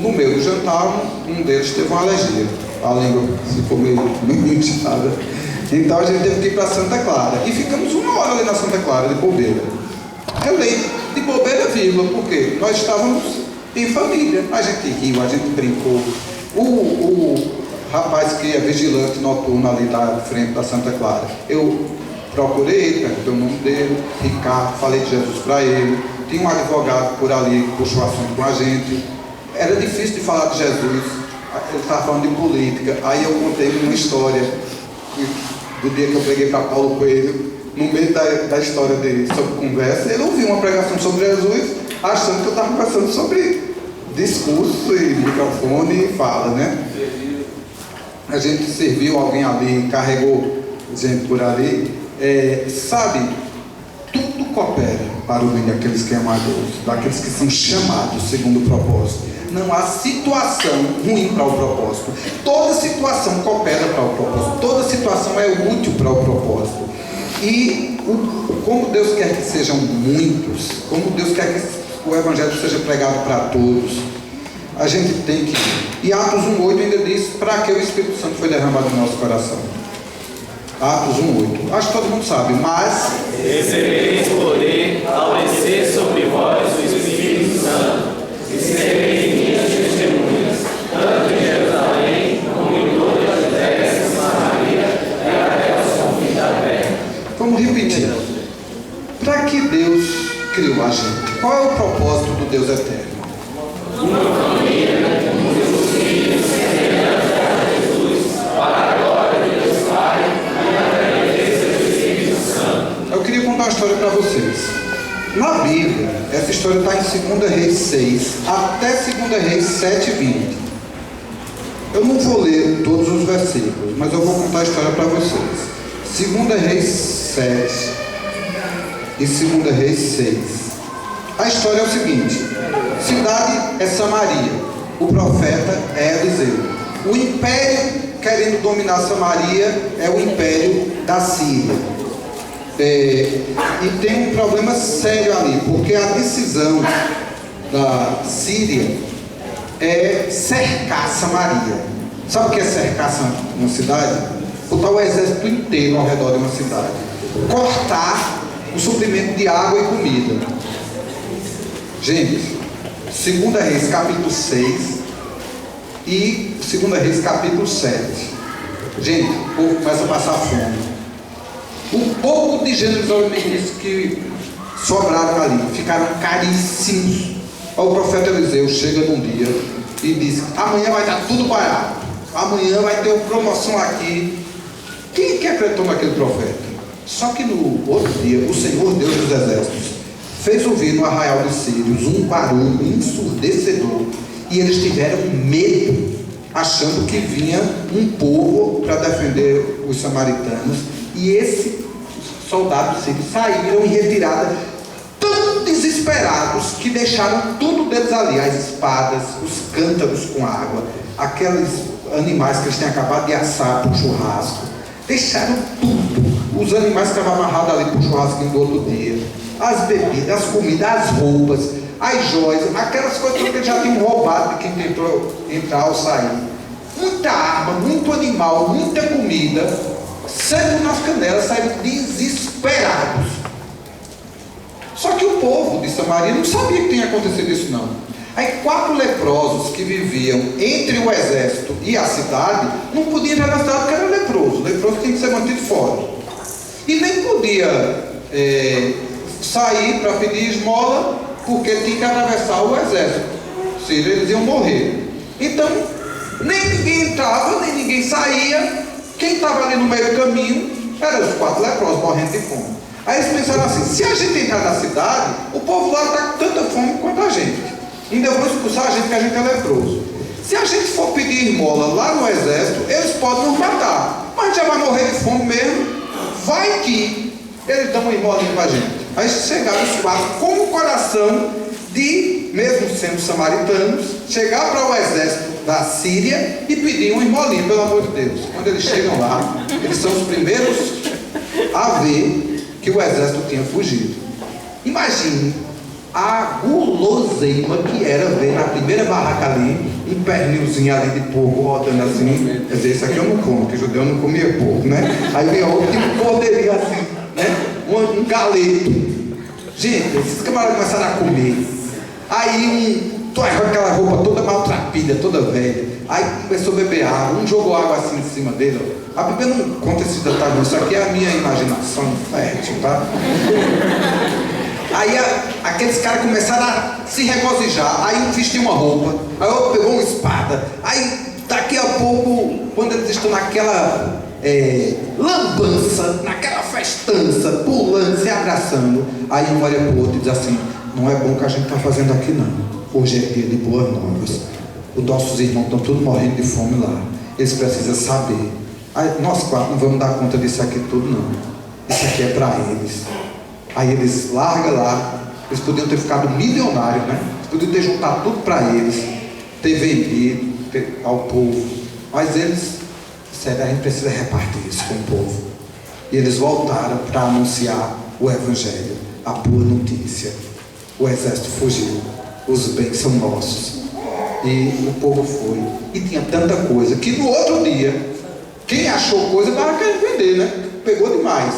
No meio do jantar, um deles teve uma alergia. A língua ficou meio inchada. Então a gente teve que ir para Santa Clara. E ficamos 1 hora ali na Santa Clara, de bobeira. De bobeira, vírgula, porque nós estávamos em família. A gente riu, a gente brincou. O rapaz que é vigilante noturno ali da frente da Santa Clara, eu procurei, perguntei o nome dele, Ricardo, falei de Jesus para ele. Tinha um advogado por ali que puxou o assunto com a gente. Era difícil de falar de Jesus, ele estava falando de política. Aí eu contei uma história do dia que eu preguei para Paulo Coelho. No meio da história sobre conversa, ele ouviu uma pregação sobre Jesus, achando que eu estava conversando sobre discurso e microfone e fala, né? A gente serviu alguém ali, carregou gente por ali. Sabe, tudo coopera para o bem daqueles que amam a Deus, daqueles que são chamados segundo o propósito. Não há situação ruim para o propósito. Toda situação coopera para o propósito. Toda situação é útil para o propósito. E como Deus quer que sejam muitos, como Deus quer que o Evangelho seja pregado para todos, a gente tem que... E Atos 1,8 ainda diz para que o Espírito Santo foi derramado no nosso coração. Atos 1,8. Acho que todo mundo sabe, mas... recebereis poder ao descer sobre vós o Espírito Santo, e sereis minhas testemunhas, tanto em Jerusalém Vamos repetir. Para que Deus criou a gente? Qual é o propósito do Deus eterno? Uma família com seus filhos semelhantes a Jesus, para a glória de Deus Pai e a grandeza do Espírito Santo. Eu queria contar uma história para vocês. Na Bíblia, essa história está em 2 Reis 6 até 2 Reis 7:20. Eu não vou ler todos os versículos, mas eu vou contar a história para vocês. 2 Reis 7 e 2 Reis 6. A história é o seguinte: cidade é Samaria, o profeta é Eliseu. O império querendo dominar Samaria é o império da Síria. E tem um problema sério ali, porque a decisão da Síria é cercar Samaria. Sabe o que é cercar uma cidade? Botar o exército inteiro ao redor de uma cidade, cortar o suprimento de água e comida. Gente, 2 Reis capítulo 6 e 2 Reis capítulo 7. Gente, o povo começa a passar fome. O pouco de Jerusalém que sobraram ali ficaram caríssimos. O profeta Eliseu chega num dia e diz: amanhã vai estar tudo barato, amanhã vai ter uma promoção aqui. Quem que acreditou naquele profeta? Só que no outro dia, o Senhor Deus dos Exércitos fez ouvir no arraial dos sírios um barulho ensurdecedor, e eles tiveram medo, achando que vinha um povo para defender os samaritanos. E esses soldados sírios saíram em retirada, tão desesperados que deixaram tudo deles ali: as espadas, os cântaros com água, aqueles animais que eles tinham acabado de assar para o churrasco. Deixaram tudo. Os animais que estavam amarrados ali para o churrasquinho do outro dia, as bebidas, as comidas, as roupas, as joias, aquelas coisas que eles já tinham roubado de quem tentou entrar ou sair. Muita arma, muito animal, muita comida. Saindo nas canelas, saíram desesperados. Só que o povo de Samaria não sabia que tinha acontecido isso não. Aí 4 leprosos que viviam entre o exército e a cidade não podiam entrar na cidade porque era leproso. O leproso tinha que ser mantido fora. E nem podia sair para pedir esmola, porque tinha que atravessar o exército, senão eles iam morrer. Então, nem ninguém entrava, nem ninguém saía. Quem estava ali no meio do caminho eram os 4 leprosos morrendo de fome. Aí eles pensaram assim: se a gente entrar na cidade, o povo lá está com tanta fome quanto a gente, ainda vão expulsar a gente, que a gente é leproso. Se a gente for pedir esmola lá no exército, eles podem nos matar, mas a gente já vai morrer de fome mesmo. Vai que eles dão uma esmolinha para a gente. Aí chegaram os 4 com o coração de, mesmo sendo samaritanos, chegar para o exército da Síria e pedir uma esmolinha, pelo amor de Deus. Quando eles chegam lá, eles são os primeiros a ver que o exército tinha fugido. Imagine a guloseima que era ver na primeira barraca ali um pernilzinho ali de porco rodando assim. Quer dizer, isso aqui eu não como, porque judeu não comia porco, né? Aí vem outro tipo de cordeirinho assim, né? Um galeto. Gente, esses camaradas começaram a comer. Aí com aquela roupa toda maltrapilha, toda velha. Aí começou a beber água. Um jogou água assim em cima dele. Ó. A Bíblia não conta esse detalhe, não. Isso aqui é a minha imaginação fértil, tá? Aí aqueles caras começaram a se regozijar. Aí um vestiu uma roupa, aí outro pegou uma espada. Aí daqui a pouco, quando eles estão naquela lambança, naquela festança, pulando, se abraçando, aí um olha pro outro e diz assim: não é bom o que a gente está fazendo aqui não. Hoje é dia de boas novas. Os nossos irmãos estão todos morrendo de fome lá. Eles precisam saber. Aí, nós 4 não vamos dar conta disso aqui tudo não. Isso aqui é para eles. Aí eles largam lá. Eles podiam ter ficado milionários, né? Eles podiam ter juntado tudo para eles, ter vendido ao povo. Mas eles disseram: a gente precisa repartir isso com o povo. E eles voltaram para anunciar o Evangelho, a boa notícia. O exército fugiu, os bens são nossos. E o povo foi. E tinha tanta coisa que no outro dia, quem achou coisa estava querendo vender, né? Pegou demais.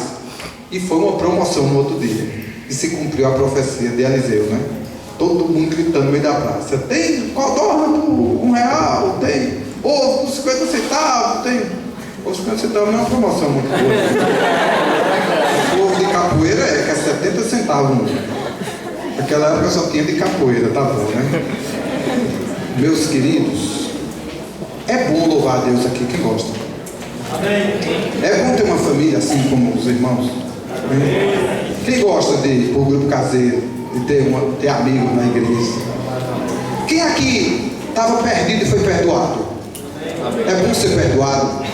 E foi uma promoção no outro dia. E se cumpriu a profecia de Eliseu, né? Todo mundo gritando no meio da praça: tem codorna por R$1, tem ovo por 50 centavos, tem. Os 50 centavos não é uma promoção muito boa. falavam. Naquela época só tinha de capoeira, tá bom, né? Meus queridos, é bom louvar a Deus aqui, quem gosta? É bom ter uma família assim como os irmãos. Quem gosta de ir para o grupo caseiro e ter amigos na igreja? Quem aqui estava perdido e foi perdoado? É bom ser perdoado.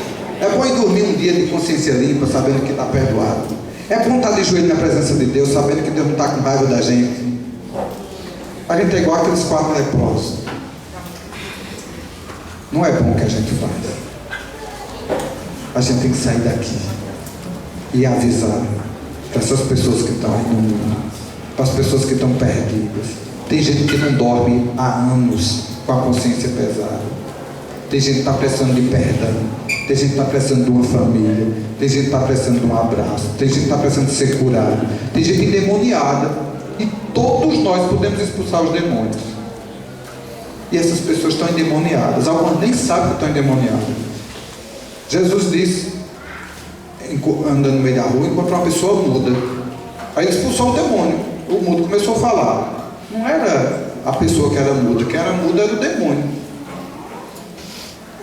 É bom ir dormir um dia de consciência limpa, sabendo que está perdoado. É bom estar de joelho na presença de Deus, sabendo que Deus não está com raiva da gente. A gente é igual aqueles 4 leprosos. Não é bom o que a gente faz. A gente tem que sair daqui e avisar para essas pessoas que estão aí no mundo, para as pessoas que estão perdidas. Tem gente que não dorme há anos com a consciência pesada. Tem gente que está precisando de perdão. Tem gente que está precisando de uma família. Tem gente que está precisando de um abraço. Tem gente que está precisando de ser curado. Tem gente endemoniada. E todos nós podemos expulsar os demônios. E essas pessoas estão endemoniadas. Algumas nem sabem que estão endemoniadas. Jesus disse, andando no meio da rua, encontrou uma pessoa muda. Aí ele expulsou o demônio. O mudo começou a falar. Não era a pessoa que era muda. Quem era muda era o demônio.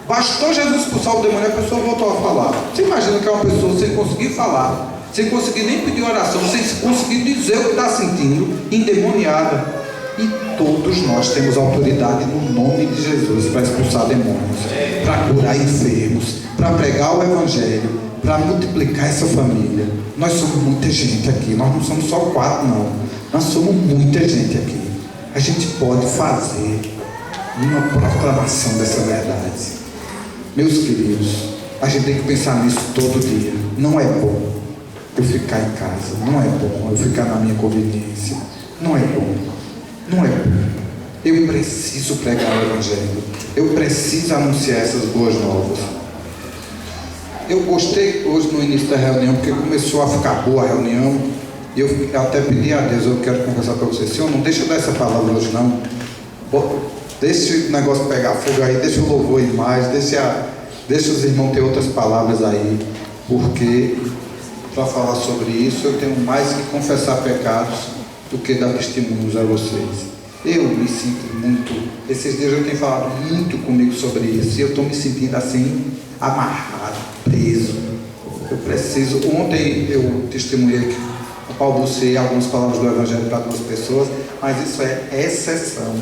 Bastou Jesus expulsar o demônio e a pessoa voltou a falar. Você imagina que é uma pessoa sem conseguir falar, sem conseguir nem pedir oração, sem conseguir dizer o que está sentindo, endemoniada. E todos nós temos autoridade no nome de Jesus para expulsar demônios, para curar enfermos, para pregar o Evangelho, para multiplicar essa família. Nós somos muita gente aqui, nós não somos só 4 não, nós somos muita gente aqui. A gente pode fazer uma proclamação dessa verdade. Meus queridos, a gente tem que pensar nisso todo dia. Não é bom eu ficar em casa, não é bom eu ficar na minha conveniência, não é bom, não é bom. Eu preciso pregar o Evangelho, eu preciso anunciar essas boas novas. Eu gostei hoje no início da reunião, porque começou a ficar boa a reunião, e eu até pedi a Deus, eu quero conversar para você, Senhor, não deixa eu dar essa palavra hoje não. Deixa o negócio pegar fogo aí, deixa o louvor ir mais, deixa os irmãos ter outras palavras aí, porque para falar sobre isso eu tenho mais que confessar pecados do que dar testemunhos a vocês. Eu me sinto muito, esses dias eu tenho falado muito comigo sobre isso, e eu estou me sentindo assim, amarrado, preso. Eu preciso, ontem eu testemunhei que eu balbuciei algumas palavras do Evangelho para 2 pessoas, mas isso é exceção.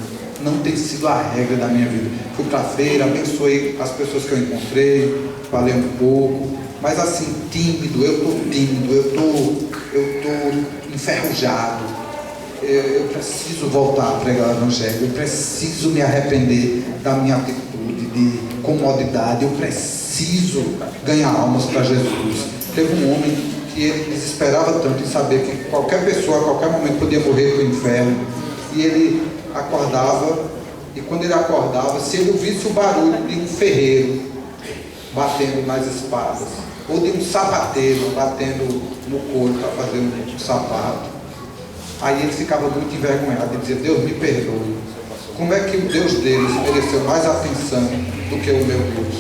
Não tem sido a regra da minha vida. Fui para a feira, abençoei as pessoas que eu encontrei, falei um pouco, mas assim, tímido, eu estou tímido, eu estou enferrujado. Eu preciso voltar a pregar o Evangelho, eu preciso me arrepender da minha atitude de comodidade, eu preciso ganhar almas para Jesus. Teve um homem que ele desesperava tanto em saber que qualquer pessoa, a qualquer momento, podia morrer para o inferno, e ele acordava, e quando ele acordava, se ele ouvisse o barulho de um ferreiro batendo nas espadas, ou de um sapateiro batendo no couro para fazer um sapato, aí ele ficava muito envergonhado e dizia: Deus me perdoe, como é que o Deus deles mereceu mais atenção do que o meu Deus?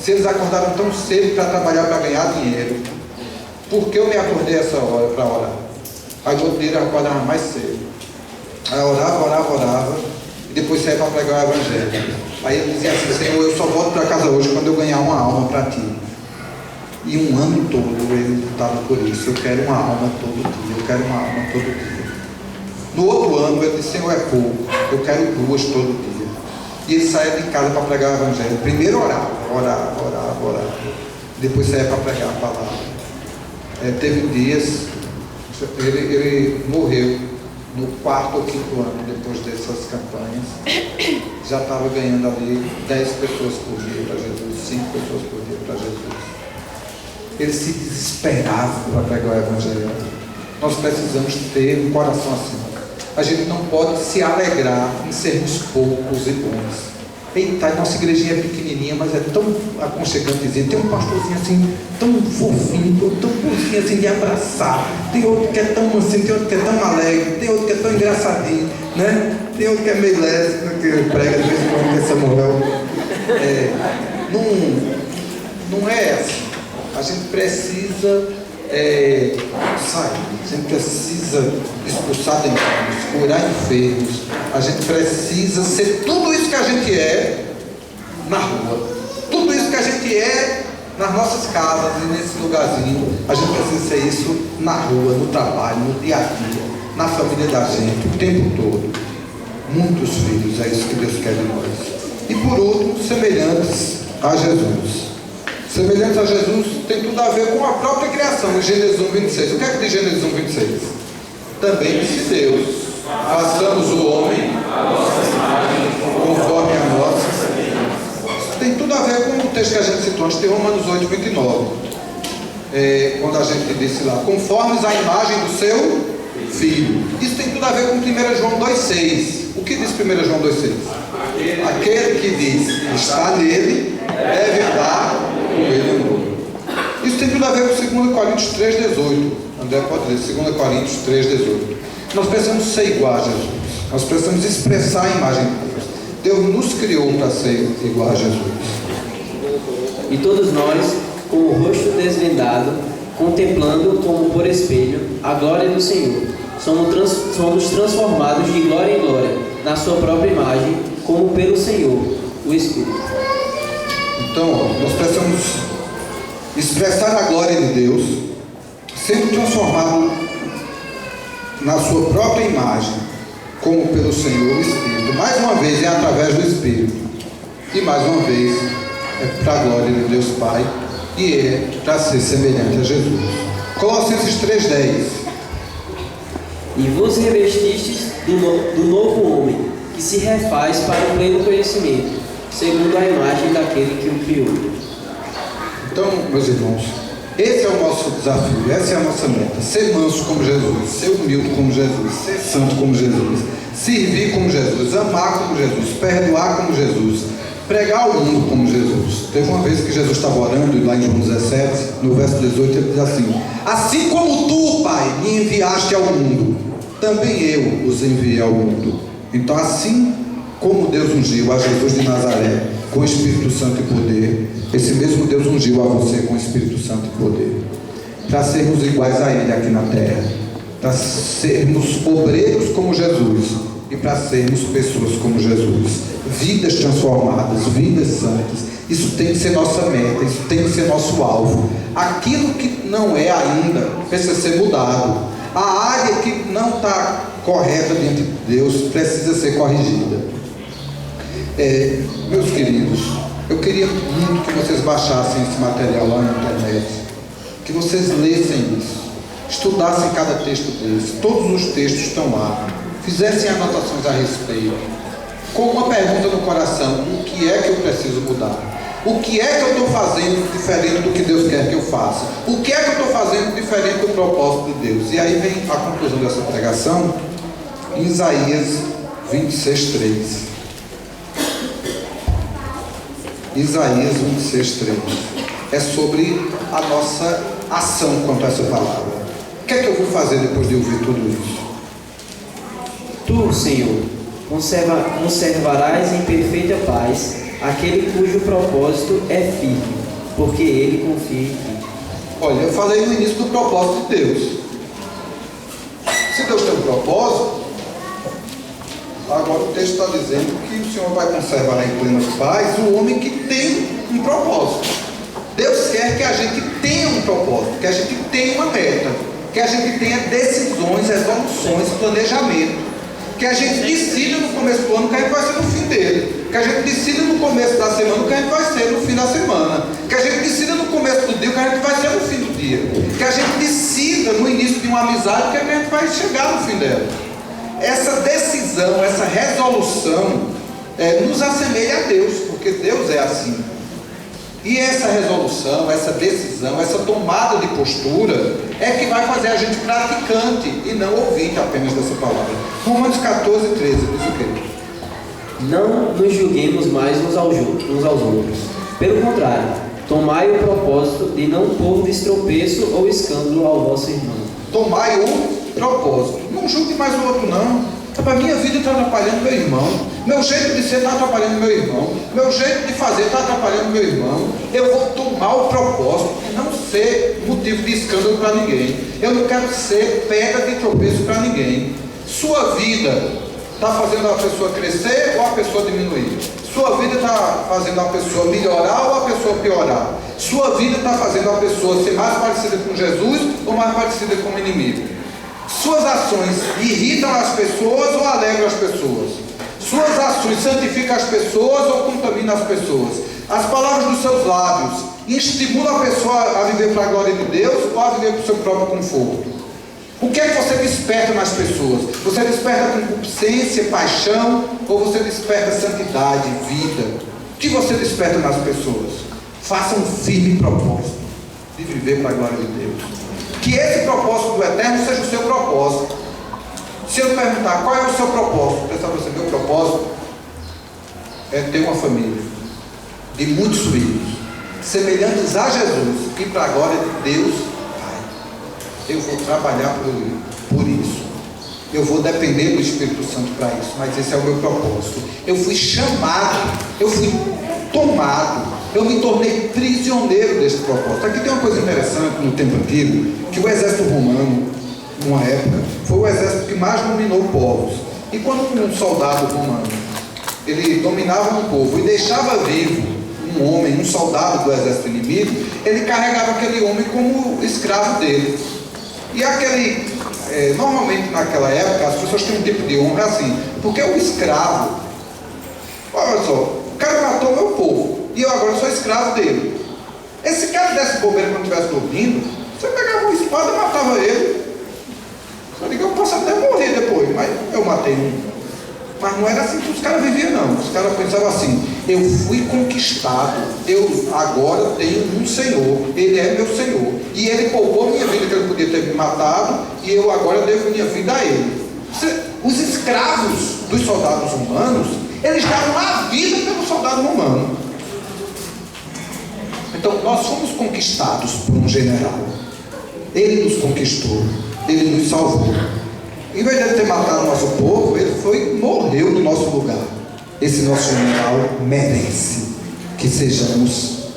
Se eles acordaram tão cedo para trabalhar, para ganhar dinheiro, por que eu me acordei essa hora para orar? Aí o outro dia eu acordava mais cedo. Aí eu orava, e depois saía para pregar o Evangelho. Aí ele dizia assim: Senhor, eu só volto para casa hoje quando eu ganhar uma alma para ti. E um ano todo ele lutava por isso. Eu quero uma alma todo dia, eu quero uma alma todo dia. No outro ano ele disse: Senhor, é pouco, eu quero 2 todo dia. E ele saía de casa para pregar o Evangelho. Primeiro orava. Depois saía para pregar a palavra. Teve dias, ele morreu no 4º ou 5º ano depois dessas campanhas. Já estava ganhando ali 10 pessoas por dia para Jesus, 5 pessoas por dia para Jesus. Ele se desesperava para pregar o Evangelho. Nós precisamos ter um coração assim. A gente não pode se alegrar em sermos poucos e bons. Eita, nossa igrejinha é pequenininha, mas é tão aconchegantezinha. Tem um pastorzinho assim, tão fofinho, tão bonzinho assim de abraçar. Tem outro que é tão assim, tem outro que é tão alegre, tem outro que é tão engraçadinho, né? Tem outro que é meio lésbico, que prega de vez em quando com Samuel. Não é assim. A gente precisa sair, a gente precisa expulsar demônios, curar enfermos, a gente precisa ser tudo isso que a gente é na rua, tudo isso que a gente é nas nossas casas e nesse lugarzinho. A gente precisa ser isso na rua, no trabalho, no dia a dia, na família da gente, o tempo todo. Muitos filhos, é isso que Deus quer de nós. E por último, semelhantes a Jesus. Semelhantes a Jesus tem tudo a ver com a própria criação, em Gênesis 1:26. O que é que diz Gênesis 1:26? Também disse Deus: façamos o homem conforme a nossa. Tem tudo a ver com o texto que a gente citou antes de Romanos 8:29. Quando a gente disse lá, conformes à imagem do seu Filho. Isso tem tudo a ver com 1 João 2,6. O que diz 1 João 2,6? Aquele que diz está nele, deve andar com ele novo. Isso tem tudo a ver com 2 Coríntios 3,18. André pode dizer, 2 Coríntios 3,18. Nós precisamos ser igual a Jesus. Nós precisamos expressar a imagem de Deus. Deus nos criou para ser igual a Jesus. E todos nós, com o rosto desvendado, contemplando como por espelho a glória do Senhor, somos transformados de glória em glória, na sua própria imagem, como pelo Senhor, o Espírito. Então, nós precisamos expressar a glória de Deus, sendo transformado na sua própria imagem, como pelo Senhor, o Espírito. Mais uma vez é através do Espírito, e mais uma vez é para a glória de Deus Pai, e é para ser semelhante a Jesus. Colossenses 3,10. E vos revestistes do novo homem, que se refaz para o pleno conhecimento, segundo a imagem daquele que o criou. Então, meus irmãos, esse é o nosso desafio, essa é a nossa meta: ser manso como Jesus, ser humilde como Jesus, ser santo como Jesus, servir como Jesus, amar como Jesus, perdoar como Jesus, pregar ao mundo como Jesus. Teve uma vez que Jesus estava orando, e lá em João 17, no verso 18, ele diz assim: assim como tu, Pai, me enviaste ao mundo, também eu os enviei ao mundo. Então, assim como Deus ungiu a Jesus de Nazaré com o Espírito Santo e poder, esse mesmo Deus ungiu a você com o Espírito Santo e poder, para sermos iguais a Ele aqui na terra, para sermos obreiros como Jesus e para sermos pessoas como Jesus, vidas transformadas, vidas santas. Isso tem que ser nossa meta, isso tem que ser nosso alvo. Aquilo que não é ainda precisa ser mudado. A área que não está correta diante de Deus precisa ser corrigida. Meus queridos, eu queria muito que vocês baixassem esse material lá na internet, que vocês lessem isso, estudassem cada texto desse. Todos os textos estão lá, fizessem anotações a respeito, com uma pergunta no coração: o que é que eu preciso mudar? O que é que eu estou fazendo diferente do que Deus quer que eu faça? O que é que eu estou fazendo diferente do propósito de Deus? E aí vem a conclusão dessa pregação em Isaías 26:3. Isaías 26:3 é sobre a nossa ação quanto a essa palavra. O que é que eu vou fazer depois de ouvir tudo isso? Tu, Senhor, conservarás em perfeita paz aquele cujo propósito é firme, porque ele confia em ti. Olha, eu falei no início do propósito de Deus. Se Deus tem um propósito, agora o texto está dizendo que o Senhor vai conservar em plena paz o homem que tem um propósito. Deus quer que a gente tenha um propósito, que a gente tenha uma meta, que a gente tenha decisões, resoluções, planejamento, que a gente decida no começo do ano o que a gente vai ser no fim dele, que a gente decida no começo da semana o que a gente vai ser no fim da semana, que a gente decida no começo do dia o que a gente vai ser no fim do dia, que a gente decida no início de uma amizade o que a gente vai chegar no fim dela. Essa decisão, essa resolução nos assemelha a Deus, porque Deus é assim. E essa resolução, essa decisão, essa tomada de postura é que vai fazer a gente praticante e não ouvinte apenas dessa palavra. Romanos 14:13 diz o quê? Não nos julguemos mais uns aos outros. Pelo contrário, tomai o propósito de não pôr destropeço ou escândalo ao vosso irmão. Tomai o propósito. Não julgue mais o outro, não. A minha vida está atrapalhando meu irmão. Meu jeito de ser está atrapalhando meu irmão. Meu jeito de fazer está atrapalhando meu irmão. Eu vou tomar o propósito de não ser motivo de escândalo para ninguém. Eu não quero ser pedra de tropeço para ninguém. Sua vida está fazendo a pessoa crescer ou a pessoa diminuir? Sua vida está fazendo a pessoa melhorar ou a pessoa piorar? Sua vida está fazendo a pessoa ser mais parecida com Jesus ou mais parecida com o inimigo? Suas ações irritam as pessoas ou alegram as pessoas? Suas ações santificam as pessoas ou contaminam as pessoas? As palavras dos seus lábios estimulam a pessoa a viver para a glória de Deus ou a viver para o seu próprio conforto? O que é que você desperta nas pessoas? Você desperta concupiscência, paixão, ou você desperta santidade, vida? O que você desperta nas pessoas? Faça um firme propósito de viver para a glória de Deus. Que esse propósito do Eterno seja o seu propósito. Se eu perguntar qual é o seu propósito, pensar você, meu propósito é ter uma família de muitos filhos, semelhantes a Jesus, e para a glória de Deus. Eu vou trabalhar por isso. Eu vou depender do Espírito Santo para isso. Mas esse é o meu propósito. Eu fui chamado, eu fui tomado, eu me tornei prisioneiro desse propósito. Aqui tem uma coisa interessante no tempo antigo, que o exército romano, numa época, foi o exército que mais dominou povos. E quando um soldado romano, ele dominava um povo e deixava vivo um homem, um soldado do exército inimigo, ele carregava aquele homem como escravo dele. E normalmente naquela época, as pessoas têm um tipo de honra assim, porque o escravo, olha só, o cara matou meu povo, e eu agora sou escravo dele. Esse cara desse bobeira quando estivesse dormindo, você pegava uma espada e matava ele. Eu digo, eu posso até morrer depois, mas eu matei um. Mas não era assim que os caras viviam, não. Os caras pensavam assim: eu fui conquistado, eu agora tenho um Senhor, Ele é meu Senhor, e Ele poupou minha vida, que Ele podia ter me matado, e eu agora devo minha vida a Ele. Os escravos dos soldados romanos, eles davam a vida pelo soldado romano. Então nós fomos conquistados por um general. Ele nos conquistou, Ele nos salvou. Em vez de ele ter matado o nosso povo, ele morreu no nosso lugar. Esse nosso general merece que sejamos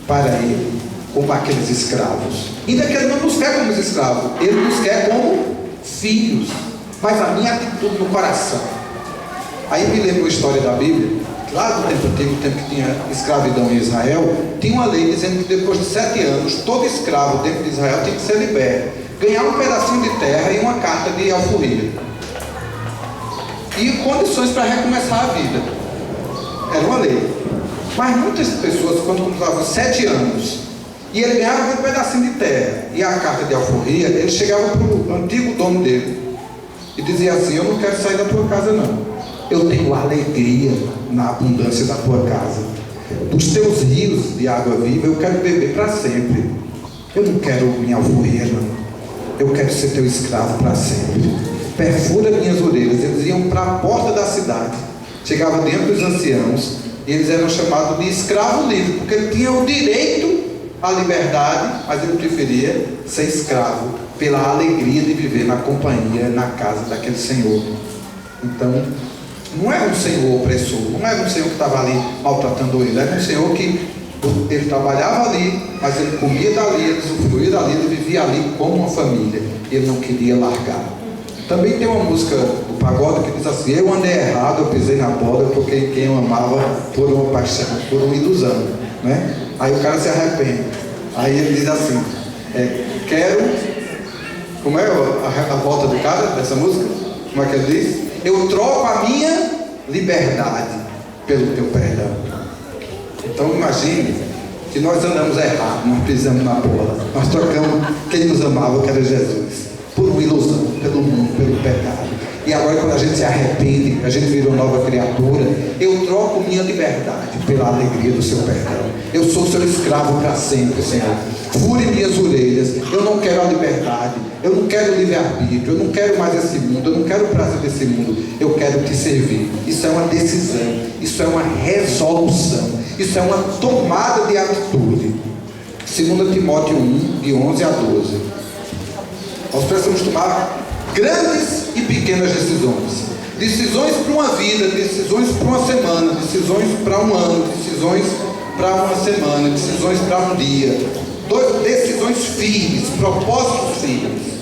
para ele como aqueles escravos. Ainda que ele não nos quer como escravos, ele nos quer como filhos. Mas a minha atitude no coração. Aí me lembro a história da Bíblia, lá do tempo antigo, tempo que tinha escravidão em Israel, tinha uma lei dizendo que depois de 7 anos, todo escravo dentro de Israel tinha que ser liberto, ganhar um pedacinho de terra e uma carta de alforria e condições para recomeçar a vida. Era uma lei. Mas muitas pessoas, quando completavam 7 anos e ele ganhava um pedacinho de terra e a carta de alforria, ele chegava para o antigo dono dele e dizia assim: eu não quero sair da tua casa não, eu tenho alegria na abundância da tua casa, dos teus rios de água viva eu quero beber para sempre, eu não quero minha alforria não, eu quero ser teu escravo para sempre. Perfura minhas orelhas. Eles iam para a porta da cidade, chegava dentro dos anciãos, e eles eram chamados de escravo livre, porque ele tinha o direito à liberdade, mas ele preferia ser escravo pela alegria de viver na companhia, na casa daquele senhor. Então não era um senhor opressor, não era um senhor que estava ali maltratando ele, era um senhor que ele trabalhava ali, mas ele comia dali, ele usufruía dali, ele vivia ali como uma família, ele não queria largar. Também tem uma música do pagode que diz assim: eu andei errado, eu pisei na bola, eu toquei quem eu amava por uma paixão, por uma ilusão, né? Aí o cara se arrepende, aí ele diz assim: quero, como é a volta do cara dessa música? Como é que ele diz? Eu troco a minha liberdade pelo teu perdão. Então imagine que nós andamos errado, nós pisamos na bola, nós trocamos quem nos amava, que era Jesus, por uma ilusão, pelo mundo, pelo pecado. E agora quando a gente se arrepende, a gente virou nova criatura, eu troco minha liberdade pela alegria do seu perdão. Eu sou seu escravo para sempre, Senhor. Fure minhas orelhas, eu não quero a liberdade, eu não quero o livre-arbítrio, eu não quero mais esse mundo, eu não quero o prazer desse mundo, eu quero te servir. Isso é uma decisão, isso é uma resolução, isso é uma tomada de atitude. 2 Timóteo 1, de 11 a 12. Nós precisamos tomar grandes e pequenas decisões. Decisões para uma vida, decisões para uma semana, decisões para um ano, decisões para uma semana, decisões para um dia. decisões firmes, propósitos firmes.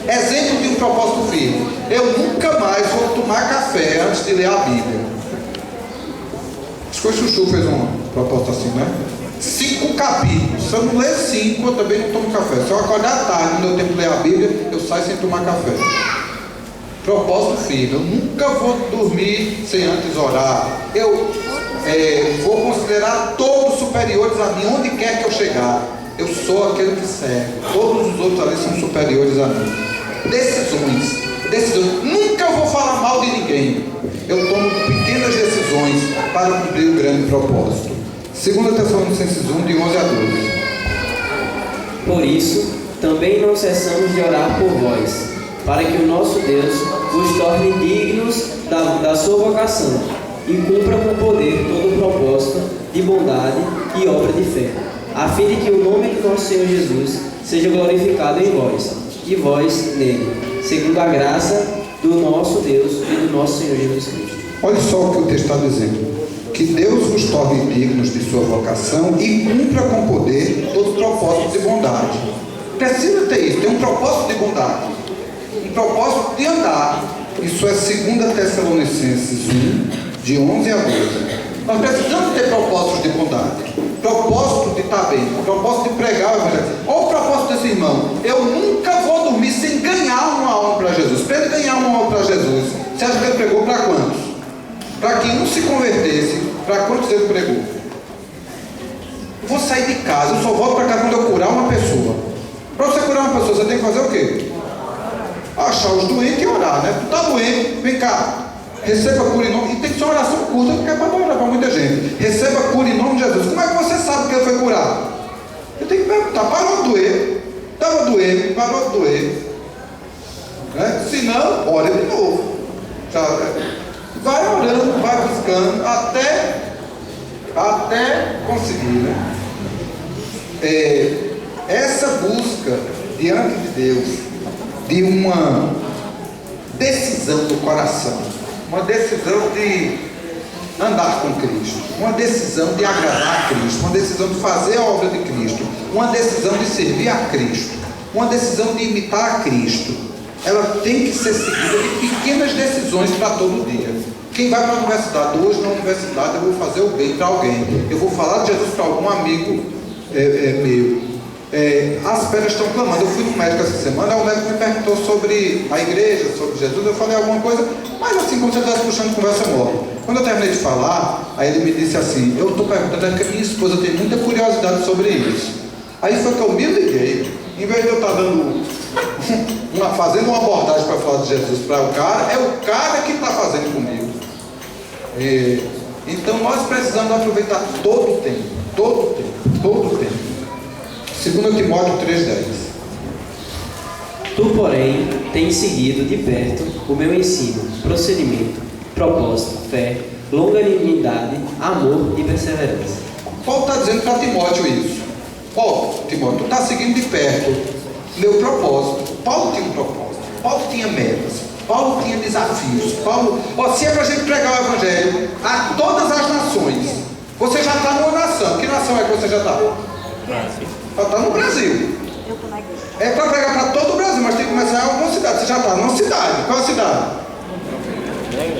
Exemplo de um propósito firme: eu nunca mais vou tomar café antes de ler a Bíblia. Acho que o Chuchu fez um propósito assim, né? 5 capítulos. Se eu não ler 5, eu também não tomo café. Se eu acordar à tarde, no meu tempo de ler a Bíblia, eu saio sem tomar café. Propósito firme: eu nunca vou dormir sem antes orar. Eu vou considerar todos superiores a mim, onde quer que eu chegar. Eu sou aquele que serve. Todos os outros ali são superiores a mim. Decisões. Nunca vou falar mal de ninguém. Eu tomo pequenas decisões para cumprir o grande propósito. 2 Tessalonicenses 1, de 11 a 12. Por isso, também não cessamos de orar por vós, para que o nosso Deus vos torne dignos da sua vocação e cumpra com poder todo o propósito de bondade e obra de fé, a fim de que o nome de nosso Senhor Jesus seja glorificado em vós, e vós nele, segundo a graça do nosso Deus e do nosso Senhor Jesus Cristo. Olha só o que o texto está dizendo: que Deus vos torne dignos de sua vocação e cumpra com poder todo o propósito de bondade. Precisa ter isso, tem um propósito de bondade, um propósito de andar. Isso é 2 Tessalonicenses 1, de 11 a 12. Nós precisamos ter propósitos de bondade, propósito de estar bem, propósito de pregar o Evangelho. Olha o propósito desse irmão: eu nunca vou dormir sem ganhar uma alma para Jesus. Para ele ganhar uma alma para Jesus, você acha que ele pregou para quantos? Para que um se convertesse. Para quantos ele pregou? Eu vou sair de casa, eu só volto para casa quando eu curar uma pessoa. Para você curar uma pessoa, você tem que fazer o quê? Achar os doentes e orar, né? Tu está doente, vem cá, receba cura em nome. E tem que ser uma oração curta, porque é para orar para muita gente. Receba cura em nome de Jesus. Como é que você sabe que ele foi curado? Eu tenho que perguntar: parou de doer? Estava doendo, parou de doer, né? Se não, ore de novo. Vai orando, vai buscando até conseguir, né? Essa busca diante de Deus, de uma decisão do coração, uma decisão de andar com Cristo, uma decisão de agradar a Cristo, uma decisão de fazer a obra de Cristo, uma decisão de servir a Cristo, uma decisão de imitar a Cristo. Ela tem que ser seguida de pequenas decisões para todo dia. Quem vai para a universidade, hoje na universidade eu vou fazer o bem para alguém, eu vou falar de Jesus para algum amigo meu. As pedras estão clamando. Eu fui no médico essa semana, o médico me perguntou sobre a igreja, sobre Jesus. Eu falei alguma coisa, mas assim, como se eu estivesse puxando conversa mole. Quando eu terminei de falar, aí ele me disse assim: eu estou perguntando, é porque minha esposa tem muita curiosidade sobre isso. Aí foi que eu me liguei, em vez de eu estar fazendo uma abordagem para falar de Jesus para o cara, é o cara que está fazendo comigo. Então nós precisamos aproveitar todo o tempo, todo o tempo, todo o tempo. 2 Timóteo 3,10. Tu, porém, tens seguido de perto o meu ensino, procedimento, propósito, fé, longanimidade, amor e perseverança. Paulo está dizendo para Timóteo isso. Timóteo, tu está seguindo de perto meu propósito. Paulo tinha um propósito, Paulo tinha metas, Paulo tinha desafios. Se é para a gente pregar o Evangelho a todas as nações, você já está numa nação. Que nação é que você já está? Está no Brasil. É para pregar para todo o Brasil, mas tem que começar em alguma cidade. Você já está numa cidade. Qual a cidade?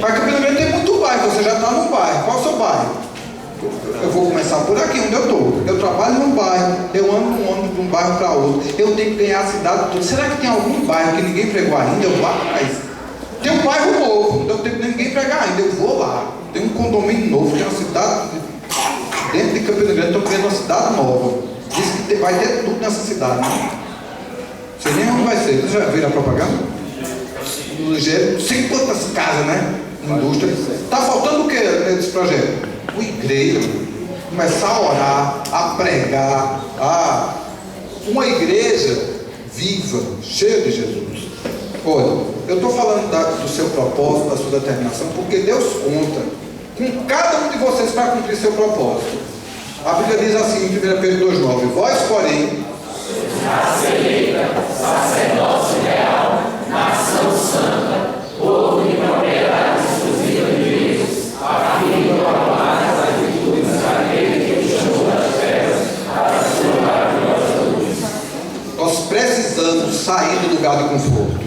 Para Campina Grande tem muito bairro. Você já está num bairro. Qual é o seu bairro? Eu vou começar por aqui, onde eu estou. Eu trabalho num bairro, eu ando num ônibus de um bairro para outro. Eu tenho que ganhar a cidade toda. Será que tem algum bairro que ninguém pregou ainda? Eu vou atrás. Tem um bairro novo, não tem ninguém pregar ainda. Eu vou lá. Tem um condomínio novo, tem uma cidade dentro de Campina Grande. Estão criando uma cidade nova. Diz que vai ter tudo nessa cidade, né? Não sei nem onde vai ser. Vocês já viram a propaganda? No Ligeiro, 50 casas, né? Indústria. Está faltando o que nesse projeto? Uma igreja. Começar a orar, a pregar. Uma igreja viva, cheia de Jesus. Olha, eu estou falando do seu propósito, da sua determinação, porque Deus conta com cada um de vocês para cumprir seu propósito. A Bíblia diz assim em 1 Pedro 2,9: vós, porém, raça eleita, sacerdócio real, nação santa, povo de propriedade exclusiva de Deus, a fim de proclamar as atitudes daquele que o chamou das trevas para a sua maravilhosa luz. sair do lugar de conforto.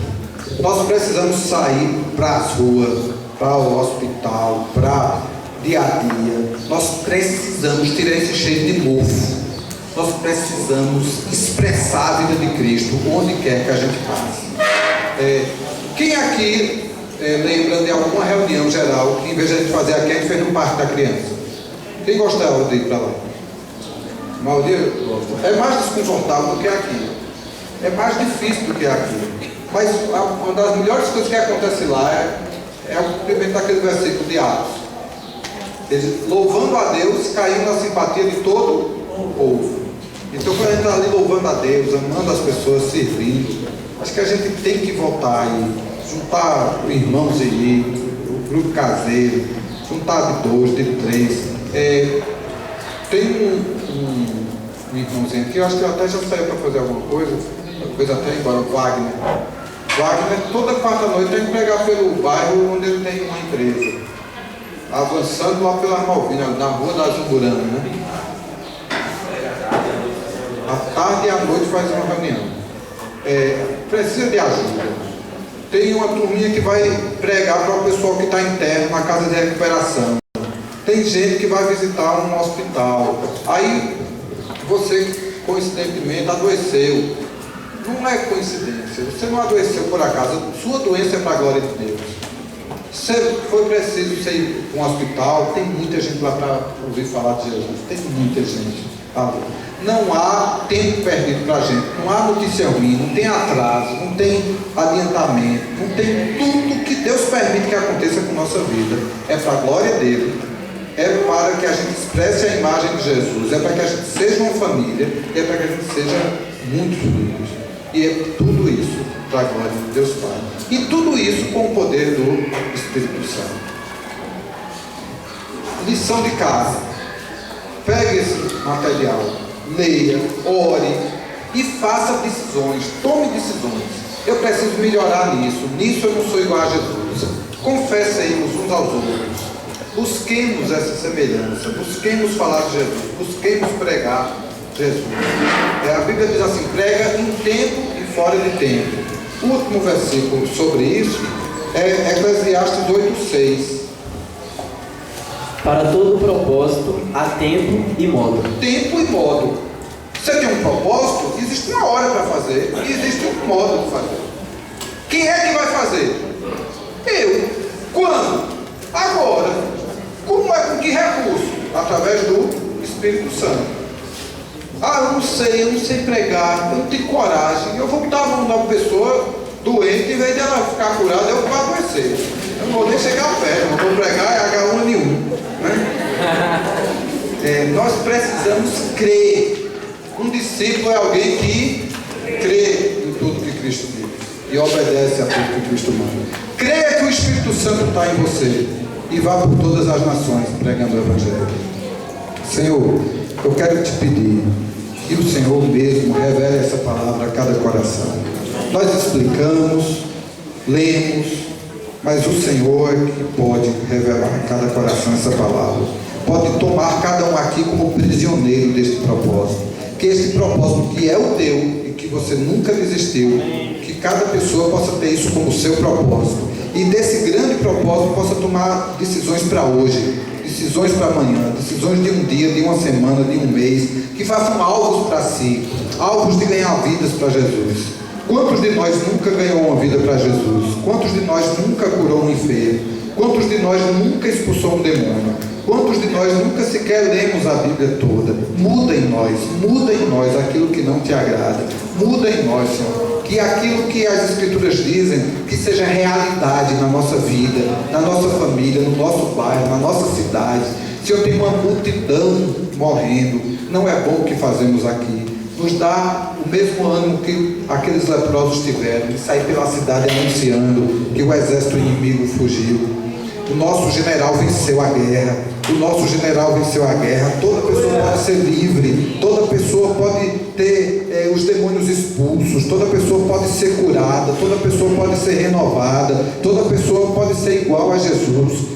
Nós precisamos sair para as ruas, para o hospital, para dia a dia. Nós precisamos tirar esse cheiro de mofo. Nós precisamos expressar a vida de Cristo onde quer que a gente passe. Quem aqui lembra de alguma reunião geral que, em vez de a gente fazer aqui, a gente fez no Parque da Criança? Quem gostava de ir para lá? A maioria gosta. É mais desconfortável do que aqui. É mais difícil do que aqui. Mas uma das melhores coisas que acontece lá é o cumprimento daquele versículo de Atos. Eles, louvando a Deus, caiu na simpatia de todo o povo. Então, quando a gente está ali louvando a Deus, amando as pessoas, servindo, acho que a gente tem que voltar aí, juntar irmãos e o grupo caseiro, juntar de 2, de 3. Tem um irmãozinho aqui, eu acho que até já saiu para fazer alguma coisa, depois até ir embora, o Wagner. Wagner, toda quarta-noite, tem que pregar pelo bairro onde ele tem uma empresa, avançando lá pela Malvina, na rua da Zumburana, né? À tarde e à noite faz uma reunião. Precisa de ajuda. Tem uma turminha que vai pregar para o pessoal que está interno na casa de recuperação. Tem gente que vai visitar um hospital. Aí você, coincidentemente, adoeceu. Não é coincidência. Você não adoeceu por acaso. Sua doença é para a glória de Deus. Se foi preciso você ir para um hospital, tem muita gente lá para ouvir falar de Jesus. Tem muita gente. Não há tempo perdido para a gente, não há notícia ruim, não tem atraso, não tem adiantamento, não tem tudo que Deus permite que aconteça com a nossa vida. É para a glória dele, é para que a gente expresse a imagem de Jesus, é para que a gente seja uma família, é para que a gente seja muito feliz. E é tudo isso para a glória de Deus Pai. E tudo isso com o poder do Espírito Santo. Lição de casa. Pegue esse material, leia, ore e faça decisões, tome decisões. Eu preciso melhorar nisso eu não sou igual a Jesus. Confessemos uns aos outros, busquemos essa semelhança, busquemos falar de Jesus, busquemos pregar Jesus. A Bíblia diz assim, prega em tempo e fora de tempo. O último versículo sobre isso é Eclesiastes 8:6. Para todo propósito, há tempo e modo. Tempo e modo. Você tem um propósito, existe uma hora para fazer e existe um modo de fazer. Quem é que vai fazer? Eu. Quando? Agora. Como é? Com que recurso? Através do Espírito Santo. Eu não sei pregar, eu não tenho coragem. Eu vou botar a mão numa pessoa doente, em vez dela ficar curada, eu vou adoecer. Eu não vou nem chegar perto, eu vou pregar H1N1. Nós precisamos crer. Um discípulo é alguém que crê em tudo que Cristo diz e obedece a tudo que Cristo manda. Creia que o Espírito Santo está em você e vá por todas as nações pregando o Evangelho. Senhor, eu quero te pedir que o Senhor mesmo revele essa palavra a cada coração. Nós explicamos, lemos, mas o Senhor é que pode revelar a cada coração essa palavra. Pode tomar cada um aqui como prisioneiro deste propósito. Que este propósito que é o teu e que você nunca desistiu, que cada pessoa possa ter isso como seu propósito. E desse grande propósito possa tomar decisões para hoje, decisões para amanhã, decisões de um dia, de uma semana, de um mês, que façam alvos para si, alvos de ganhar vidas para Jesus. Quantos de nós nunca ganhou uma vida para Jesus? Quantos de nós nunca curou um enfermo? Quantos de nós nunca expulsou um demônio? Quantos de nós nunca sequer lemos a Bíblia toda? Muda em nós aquilo que não te agrada. Muda em nós, Senhor. Que aquilo que as Escrituras dizem, que seja realidade na nossa vida, na nossa família, no nosso bairro, na nossa cidade. Senhor, tem uma multidão morrendo. Não é bom o que fazemos aqui. Nos dá o mesmo ânimo que aqueles leprosos tiveram, de sair pela cidade anunciando que o exército inimigo fugiu. O nosso general venceu a guerra. Toda pessoa pode ser livre. Toda pessoa pode ter os demônios expulsos. Toda pessoa pode ser curada. Toda pessoa pode ser renovada. Toda pessoa pode ser igual a Jesus.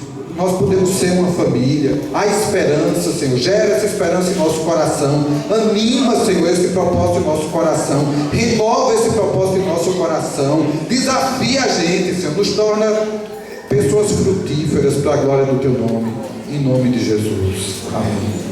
nós podemos ser uma família. Há esperança, Senhor. Gera essa esperança em nosso coração. Anima, Senhor, esse propósito em nosso coração. Renova esse propósito em nosso coração. Desafia a gente, Senhor. Nos torna pessoas frutíferas para a glória do Teu nome. Em nome de Jesus. Amém.